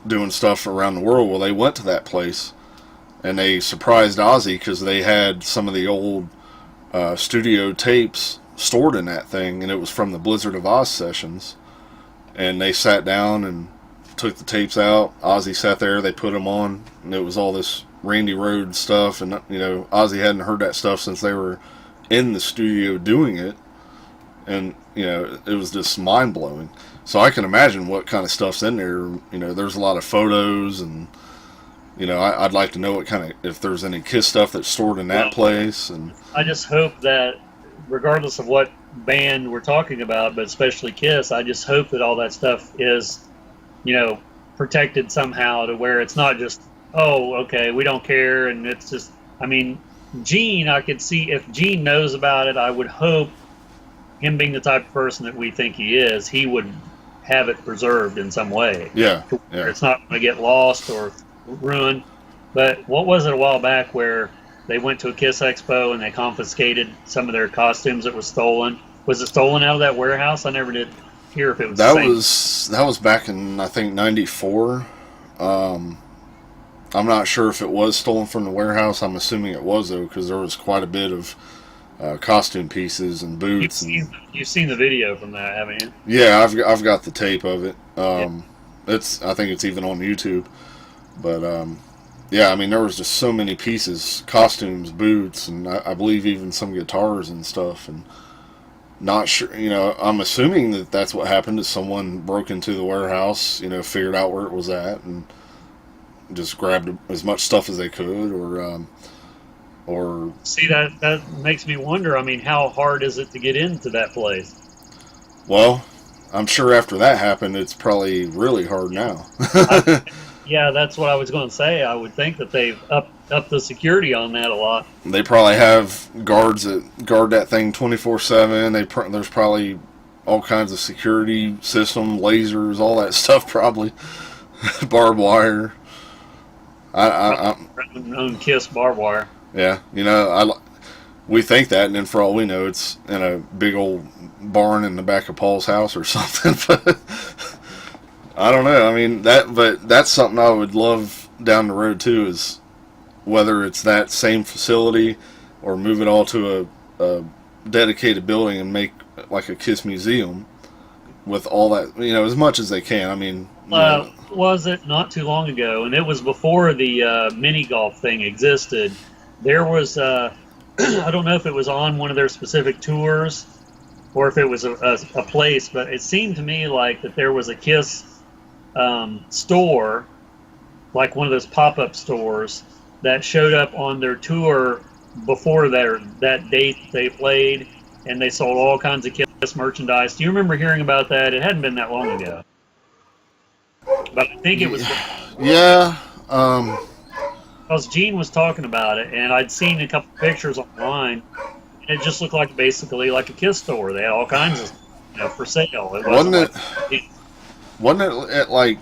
doing stuff around the world. Well, they went to that place, and they surprised Ozzy because they had some of the old studio tapes stored in that thing, and it was from the Blizzard of Oz sessions. And they sat down and took the tapes out. Ozzy sat there. They put them on, and it was all this Randy Rhoads stuff. And Ozzy hadn't heard that stuff since they were in the studio doing it, and it was just mind blowing. So I can imagine what kind of stuff's in there. There's a lot of photos, and I'd like to know what kind of, if there's any Kiss stuff that's stored in that place. And I just hope that, regardless of what band we're talking about, but especially Kiss, I just hope that all that stuff is, protected somehow to where it's not just, oh, okay, we don't care, and it's just, I mean, Gene, I could see if Gene knows about it, I would hope, him being the type of person that we think he is, he would have it preserved in some way. Yeah. It's not going to get lost or ruined. But what was it a while back where they went to a Kiss Expo and they confiscated some of their costumes that was stolen? Was it stolen out of that warehouse? I never did hear if it was that was back in, I think, '94. I'm not sure if it was stolen from the warehouse. I'm assuming it was, though, because there was quite a bit of costume pieces and boots. You've seen the video from that, haven't you? Yeah, I've got the tape of it. I think it's even on YouTube. But yeah, I mean, there was just so many pieces, costumes, boots, and I believe even some guitars and stuff. And not sure, I'm assuming that that's what happened. Is someone broke into the warehouse, figured out where it was at, and just grabbed as much stuff as they could, or see, that makes me wonder. I mean, how hard is it to get into that place? Well, I'm sure after that happened, it's probably really hard now. Yeah, that's what I was going to say. I would think that they've upped the security on that a lot. They probably have guards that guard that thing 24/7. There's probably all kinds of security system, lasers, all that stuff. Probably barbed wire. Own Kiss barbed wire. Yeah, we think that, and then for all we know, it's in a big old barn in the back of Paul's house or something. But I don't know. I mean, but that's something I would love down the road too. Is whether it's that same facility or move it all to a dedicated building and make like a Kiss museum with all that, as much as they can. I mean, was it not too long ago, and it was before the mini golf thing existed. There was, I don't know if it was on one of their specific tours or if it was a place, but it seemed to me like that there was a Kiss store, like one of those pop-up stores, that showed up on their tour before that date they played, and they sold all kinds of Kiss merchandise. Do you remember hearing about that? It hadn't been that long ago. But I think it was... Yeah. Because Gene was talking about it, and I'd seen a couple pictures online, and it just looked like basically like a Kiss store. They had all kinds of for sale. Wasn't it at like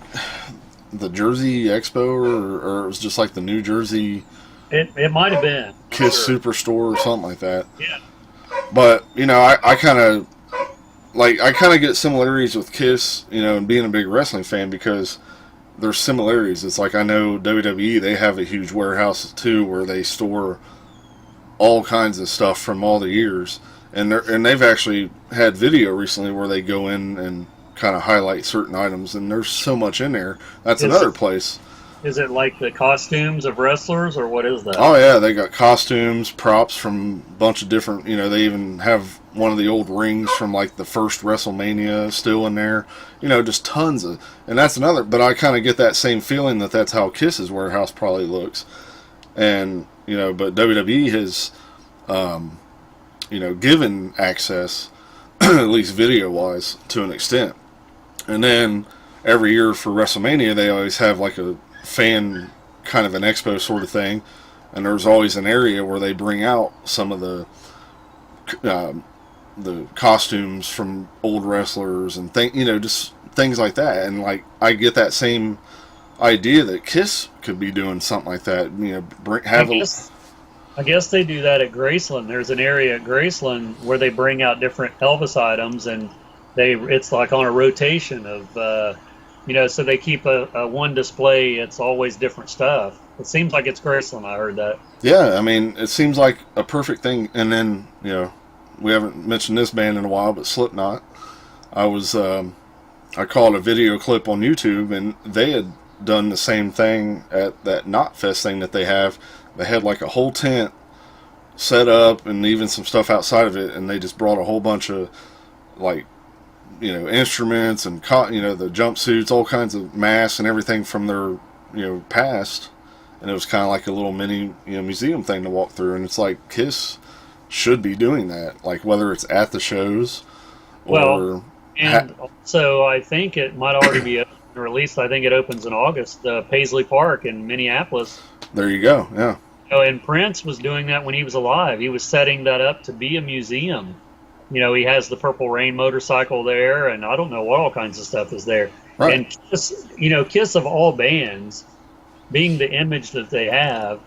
the Jersey Expo, or it was just like the New Jersey? It might have been Kiss Superstore or something like that. Yeah. But I kind of like I kind of get similarities with Kiss, and being a big wrestling fan because there's similarities. It's like I know WWE, they have a huge warehouse too where they store all kinds of stuff from all the years, and they've actually had video recently where they go in and kind of highlight certain items, and there's so much in there. That's another place. Is it like the costumes of wrestlers, or what is that? Oh yeah, they got costumes, props from a bunch of different. They even have one of the old rings from like the first WrestleMania still in there. Just tons of, and that's another. But I kind of get that same feeling that that's how Kiss's warehouse probably looks, and but WWE has, given access, at least video wise, to an extent, and then every year for WrestleMania they always have like a fan kind of an expo sort of thing, and there's always an area where they bring out some of the costumes from old wrestlers and just things like that. And like I get that same idea that Kiss could be doing something like that. I guess they do that at Graceland. There's an area at Graceland where they bring out different Elvis items, and it's like on a rotation of. So they keep a one display. It's always different stuff. It seems like it's Graceland. I heard that. Yeah, I mean, it seems like a perfect thing. And then, we haven't mentioned this band in a while, but Slipknot. I caught a video clip on YouTube, and they had done the same thing at that Knot Fest thing that they have. They had like a whole tent set up, and even some stuff outside of it, and they just brought a whole bunch of like instruments and the jumpsuits, all kinds of masks and everything from their past, and it was kind of like a little mini museum thing to walk through. And it's like Kiss should be doing that, like whether it's at the shows or so I think it might already be open, or at least I think it opens in August. Paisley Park in Minneapolis. There you go. Yeah. And Prince was doing that when he was alive. He was setting that up to be a museum. He has the Purple Rain motorcycle there, and I don't know what all kinds of stuff is there. Right. And Kiss, Kiss of all bands, being the image that they have,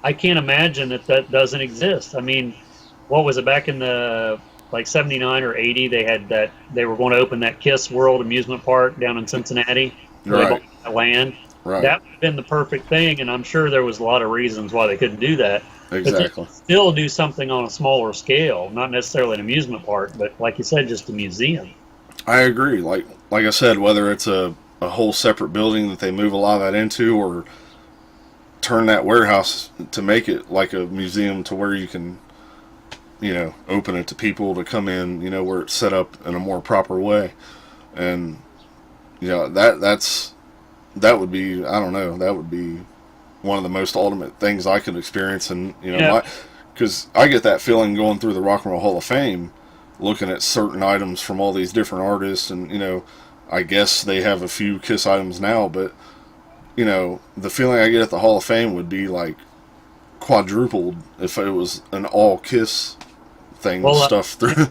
I can't imagine that doesn't exist. I mean, what was it back in the like 79 or 80? They were going to open that Kiss World amusement park down in Cincinnati. Where they bought that land. Right. That would have been the perfect thing, and I'm sure there was a lot of reasons why they couldn't do that. Exactly. But still do something on a smaller scale, not necessarily an amusement park, but like you said, just a museum. I agree. Like I said, whether it's a whole separate building that they move a lot of that into, or turn that warehouse to make it like a museum to where you can, open it to people to come in, where it's set up in a more proper way. And, that would be, I don't know, that would be one of the most ultimate things I could experience. And because I get that feeling going through the Rock and Roll Hall of Fame, looking at certain items from all these different artists, and I guess they have a few Kiss items now, but the feeling I get at the Hall of Fame would be like quadrupled if it was an all Kiss thing stuff through.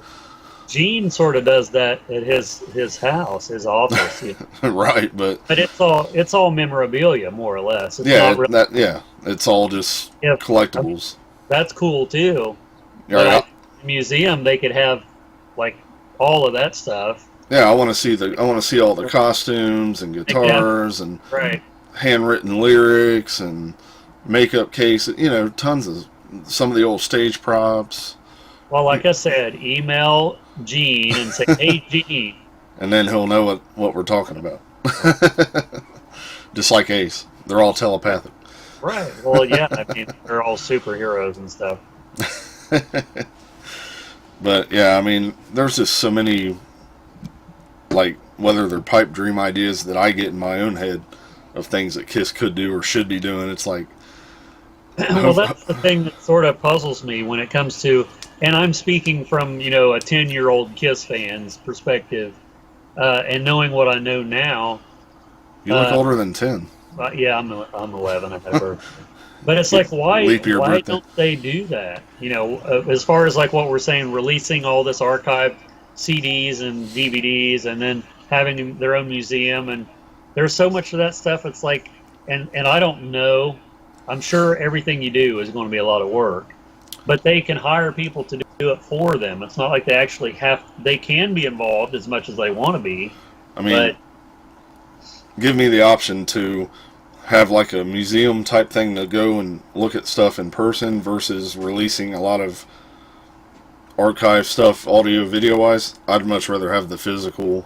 Gene sort of does that at his house, his office. Right, but it's all memorabilia, more or less. It's it's all just collectibles. That's cool too. Yeah, but museum, they could have like all of that stuff. Yeah, I want to see all the costumes and guitars and handwritten lyrics and makeup cases. Tons of some of the old stage props. Well, like I said, email Gene and say, "Hey, Gene," and then he'll know what we're talking about. Just like Ace, they're all telepathic. Right. Well, yeah. I mean, they're all superheroes and stuff. But yeah, I mean, there's just so many, like whether they're pipe dream ideas that I get in my own head of things that Kiss could do or should be doing. It's like, well, that's the thing that sort of puzzles me when it comes to. And I'm speaking from, a 10-year-old Kiss fan's perspective, and knowing what I know now. You look older than 10. Yeah, I'm 11. I never. But it's like, why don't they do that? As far as like what we're saying, releasing all this archived CDs and DVDs, and then having their own museum, and there's so much of that stuff. It's like, and I don't know. I'm sure everything you do is going to be a lot of work. But they can hire people to do do it for them. It's not like they actually have. They can be involved as much as they want to be, I mean, but give me the option to have like a museum type thing to go and look at stuff in person versus releasing a lot of archive stuff audio video wise. I'd much rather have the physical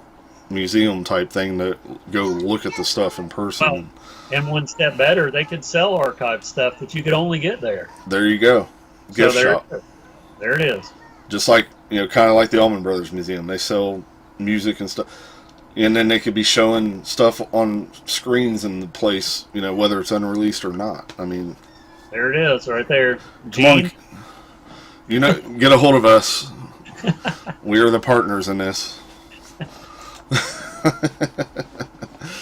museum type thing to go look at the stuff in person. well, and one step better, they could sell archive stuff that you could only get there. There you go. Gift so there, shop. there it is. Just like, kind of like the Allman Brothers Museum. They sell music and stuff. And then they could be showing stuff on screens in the place, whether it's unreleased or not. I mean, there it is, right there. Come on, get a hold of us. We are the partners in this.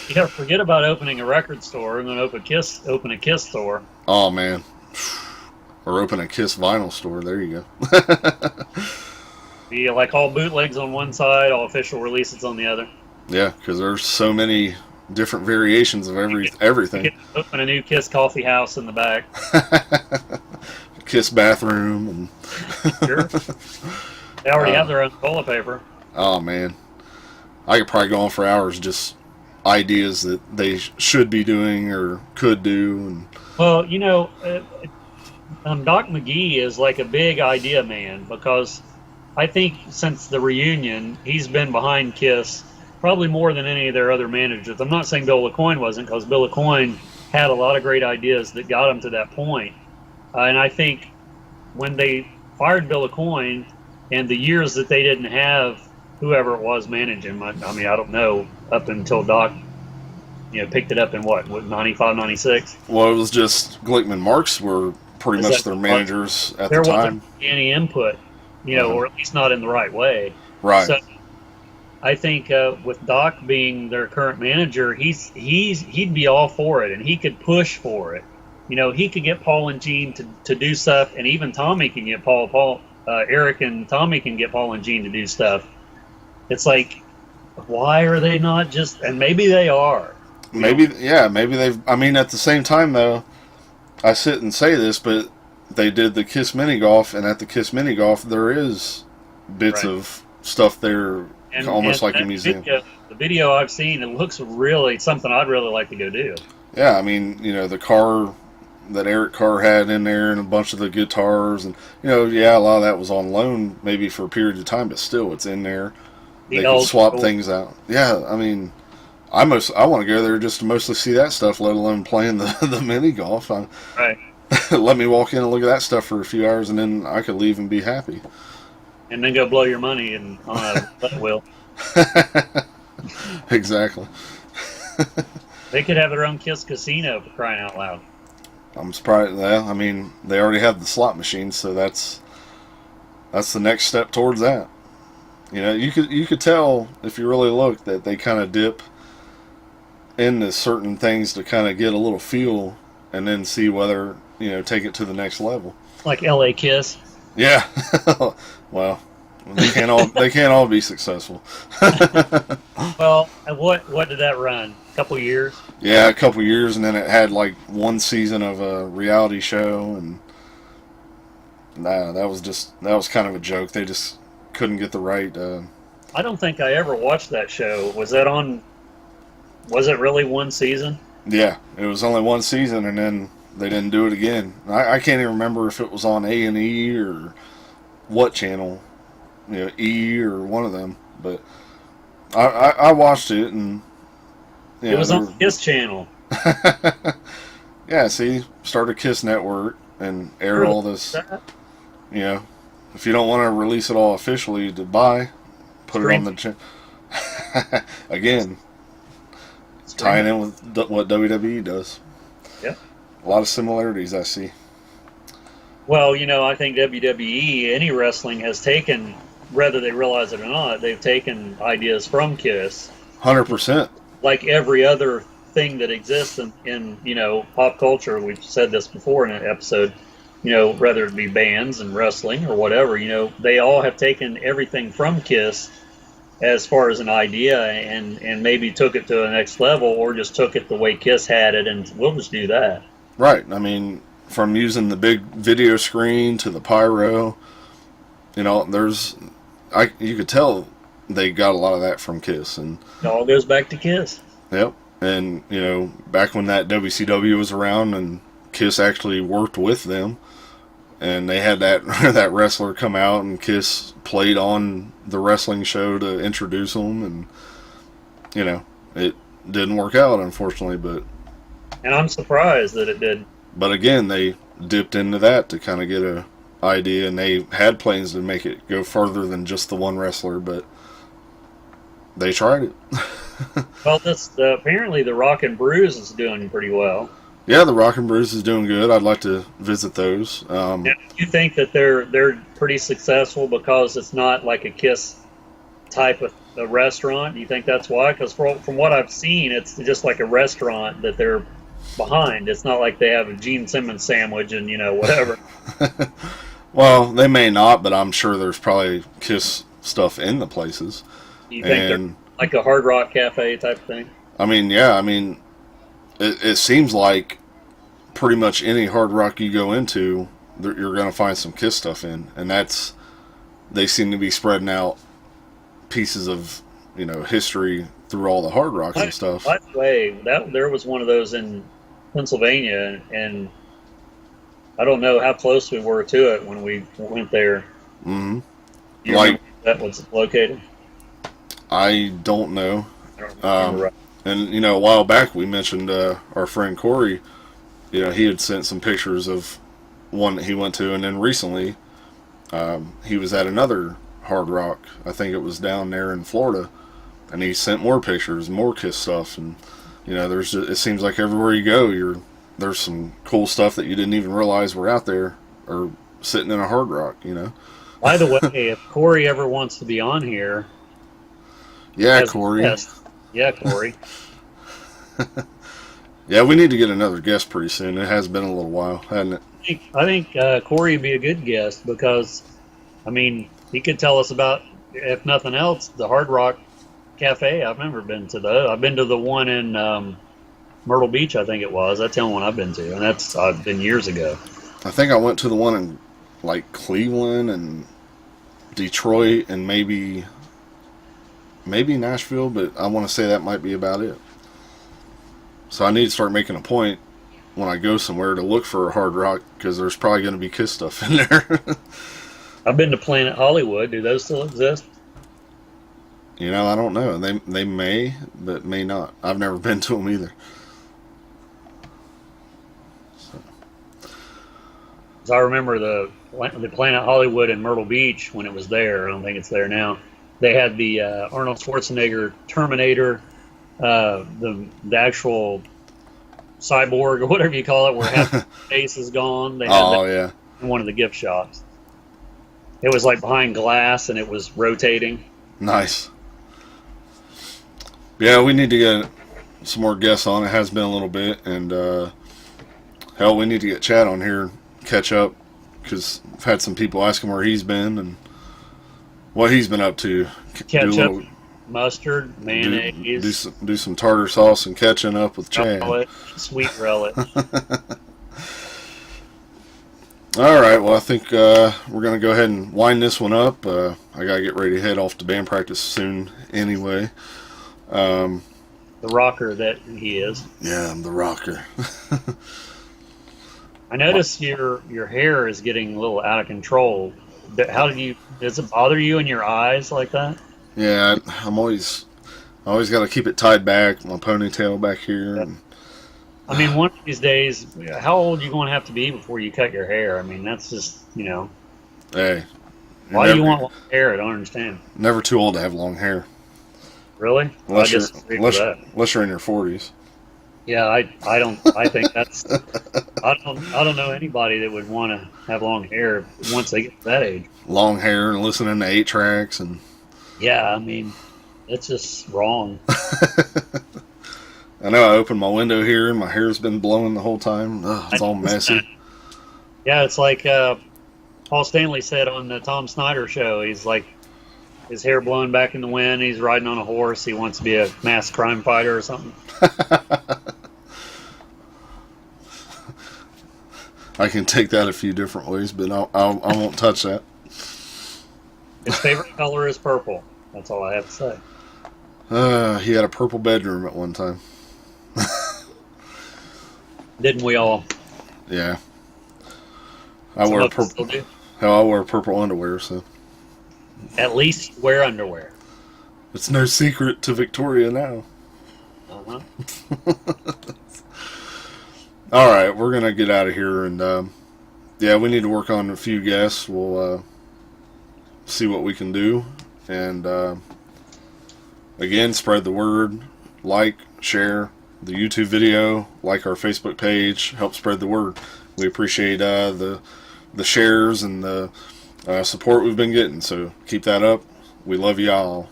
You gotta forget about opening a record store and then open a Kiss store. Oh man, or open a Kiss vinyl store. There you go. Be like all bootlegs on one side, all official releases on the other. Yeah, because there's so many different variations of everything. You could open a new Kiss coffee house in the back. Kiss bathroom and Sure. They already have their own toilet paper. Oh man, I could probably go on for hours just ideas that they should be doing or could do. And Well, Doc McGee is like a big idea man because I think since the reunion, he's been behind Kiss probably more than any of their other managers. I'm not saying Bill LaCoin wasn't, because Bill LaCoin had a lot of great ideas that got him to that point. And I think when they fired Bill LaCoin and the years that they didn't have whoever it was managing, I don't know, up until Doc, picked it up in what 95, 96? Well, it was just Glickman Marks were pretty much their managers at the time. There wasn't any input, or at least not in the right way. Right. So I think with Doc being their current manager, he'd be all for it, and he could push for it. He could get Paul and Gene to do stuff, and even Tommy can get Eric and Tommy can get Paul and Gene to do stuff. It's like, why are they not just? And maybe they are. Maybe they've. I mean, at the same time, though, I sit and say this, but they did the Kiss Mini Golf, and at the Kiss Mini Golf, there is bits of stuff there, almost like a museum. The video I've seen, it looks really something I'd really like to go do. Yeah, I mean, the car that Eric Carr had in there, and a bunch of the guitars, and a lot of that was on loan, maybe for a period of time, but still, it's in there. They can swap things out. Yeah, I mean, I want to go there just to mostly see that stuff, let alone playing the mini golf. Right. Let me walk in and look at that stuff for a few hours, and then I could leave and be happy. And then go blow your money on a wheel. Exactly. They could have their own Kiss casino, for crying out loud. I'm surprised. Well, I mean, they already have the slot machines, so that's the next step towards that. You could tell if you really look that they kind of dip into certain things to kind of get a little feel, and then see whether take it to the next level. Like L.A. Kiss. Yeah. Well, they can't all be successful. Well, what did that run? A couple years? Yeah, a couple years, and then it had like one season of a reality show, and that was kind of a joke. They just couldn't get the right. I don't think I ever watched that show. Was it really one season? Yeah, it was only one season, and then they didn't do it again. I can't even remember if it was on A&E or what channel, E or one of them. But I watched it, and it was on Kiss channel. Yeah, see, start a Kiss network and air all this. If you don't want to release it all officially to buy, put it on the channel. Again, tying in with what WWE does. Yep. A lot of similarities I see. Well, I think WWE, any wrestling, has taken, whether they realize it or not, they've taken ideas from Kiss. 100%. Like every other thing that exists in pop culture. We've said this before in an episode. Whether it be bands and wrestling or whatever, they all have taken everything from Kiss as far as an idea and maybe took it to the next level, or just took it the way Kiss had it, and we'll just do that. Right. I mean, from using the big video screen to the pyro, you know, you could tell they got a lot of that from Kiss, and It all goes back to Kiss. yep. And you know, back when that WCW was around, and Kiss actually worked with them, and they had that that wrestler come out, and Kiss played on the wrestling show to introduce them, and you know, it didn't work out, unfortunately, And I'm surprised that it did. but again, they dipped into that to kind of get a idea, and they had plans to make it go further than just the one wrestler, but they tried it. Well, apparently the Rock and Bruise is doing pretty well. Yeah, the Rock and Bruise is doing good. I'd like to visit those. Now, do you think that they're pretty successful because it's not like a Kiss type of a restaurant? Do you think that's why? Because from what I've seen, it's just like a restaurant that they're behind. It's not like they have a Gene Simmons sandwich and whatever. Well, they may not, but I'm sure there's probably Kiss stuff in the places. Do you think they're like a Hard Rock Cafe type thing? I mean, yeah, I mean, it seems like pretty much any Hard Rock you go into, you're going to find some Kiss stuff in, and they seem to be spreading out pieces of history through all the Hard Rocks and stuff. By the way, there was one of those in Pennsylvania, and I don't know how close we were to it when we went there. Mm-hmm. You remember where that was located? I don't know. I don't remember right. And a while back we mentioned our friend Corey. He had sent some pictures of one that he went to, and then recently he was at another Hard Rock. I think it was down there in Florida, and he sent more pictures, more Kiss stuff, and it seems like everywhere you go, there's some cool stuff that you didn't even realize were out there or sitting in a Hard Rock. By the way, if Corey ever wants to be on here, yeah, Corey. Yeah, Corey. Yeah, we need to get another guest pretty soon. It has been a little while, hasn't it? I think Corey would be a good guest because, I mean, he could tell us about, if nothing else, the Hard Rock Cafe. I've never been to I've been to the one in Myrtle Beach, I think it was. That's the only one I've been to, and I've been years ago. I think I went to the one in like Cleveland and Detroit and maybe Nashville, but I want to say that might be about it. So I need to start making a point when I go somewhere to look for a Hard Rock, because there's probably going to be Kiss stuff in there. I've been to Planet Hollywood. Do those still exist? I don't know. They may, but may not. I've never been to them either. So I remember the Planet Hollywood in Myrtle Beach when it was there. I don't think it's there now. They had the Arnold Schwarzenegger Terminator, the actual cyborg or whatever you call it, where half the face is gone. They had that in one of the gift shops. It was like behind glass and it was rotating. Nice. Yeah, we need to get some more guests on. It has been a little bit, and hell, we need to get Chad on here, catch up, because I've had some people asking where he's been and what he's been up to. Ketchup, mustard, mayonnaise. Do some tartar sauce and catching up with Chad. Relish, sweet relish. All right, well, I think we're going to go ahead and wind this one up. I got to get ready to head off to band practice soon anyway. The rocker that he is. Yeah, I'm the rocker. I notice your hair is getting a little out of control. Does it bother you in your eyes like that? Yeah, I always got to keep it tied back, my ponytail back here. Yeah. I mean, one of these days, how old are you going to have to be before you cut your hair? I mean, that's just, Hey. Why do you want long hair? I don't understand. Never too old to have long hair. Really? Unless you're in your 40s. Yeah, I don't. I think that's. I don't know anybody that would want to have long hair once they get to that age. Long hair and listening to 8-tracks and. Yeah, I mean, it's just wrong. I know I opened my window here and my hair's been blowing the whole time. Ugh, it's all messy. Yeah, it's like Paul Stanley said on the Tom Snyder show. He's like, his hair blowing back in the wind. He's riding on a horse. He wants to be a mass crime fighter or something. I can take that a few different ways, but I won't touch that. His favorite color is purple. That's all I have to say. He had a purple bedroom at one time. Didn't we all? Yeah. I Some wear of us purple. still do. Hell, I wear purple underwear, so At least wear underwear. it's no secret to Victoria now. Uh-huh. All right, we're gonna get out of here, and yeah, we need to work on a few guests. We'll see what we can do, and again, spread the word, like, share the YouTube video, like our Facebook page, help spread the word. We appreciate the shares and the support we've been getting, so keep that up. We love y'all.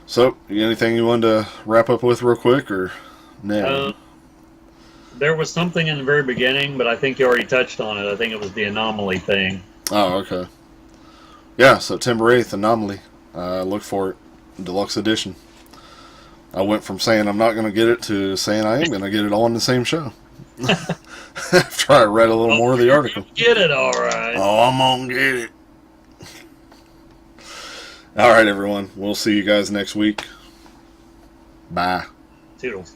So, anything you wanted to wrap up with real quick, or no? There was something in the very beginning, but I think you already touched on it. I think it was the Anomaly thing. Oh, okay. Yeah, September 8th, Anomaly. Look for it. Deluxe edition. I went from saying I'm not going to get it to saying I am going to get it all in the same show. After I read a little more of the article. Get it, all right. Oh, I'm going to get it. All right, everyone. We'll see you guys next week. Bye. Toodles.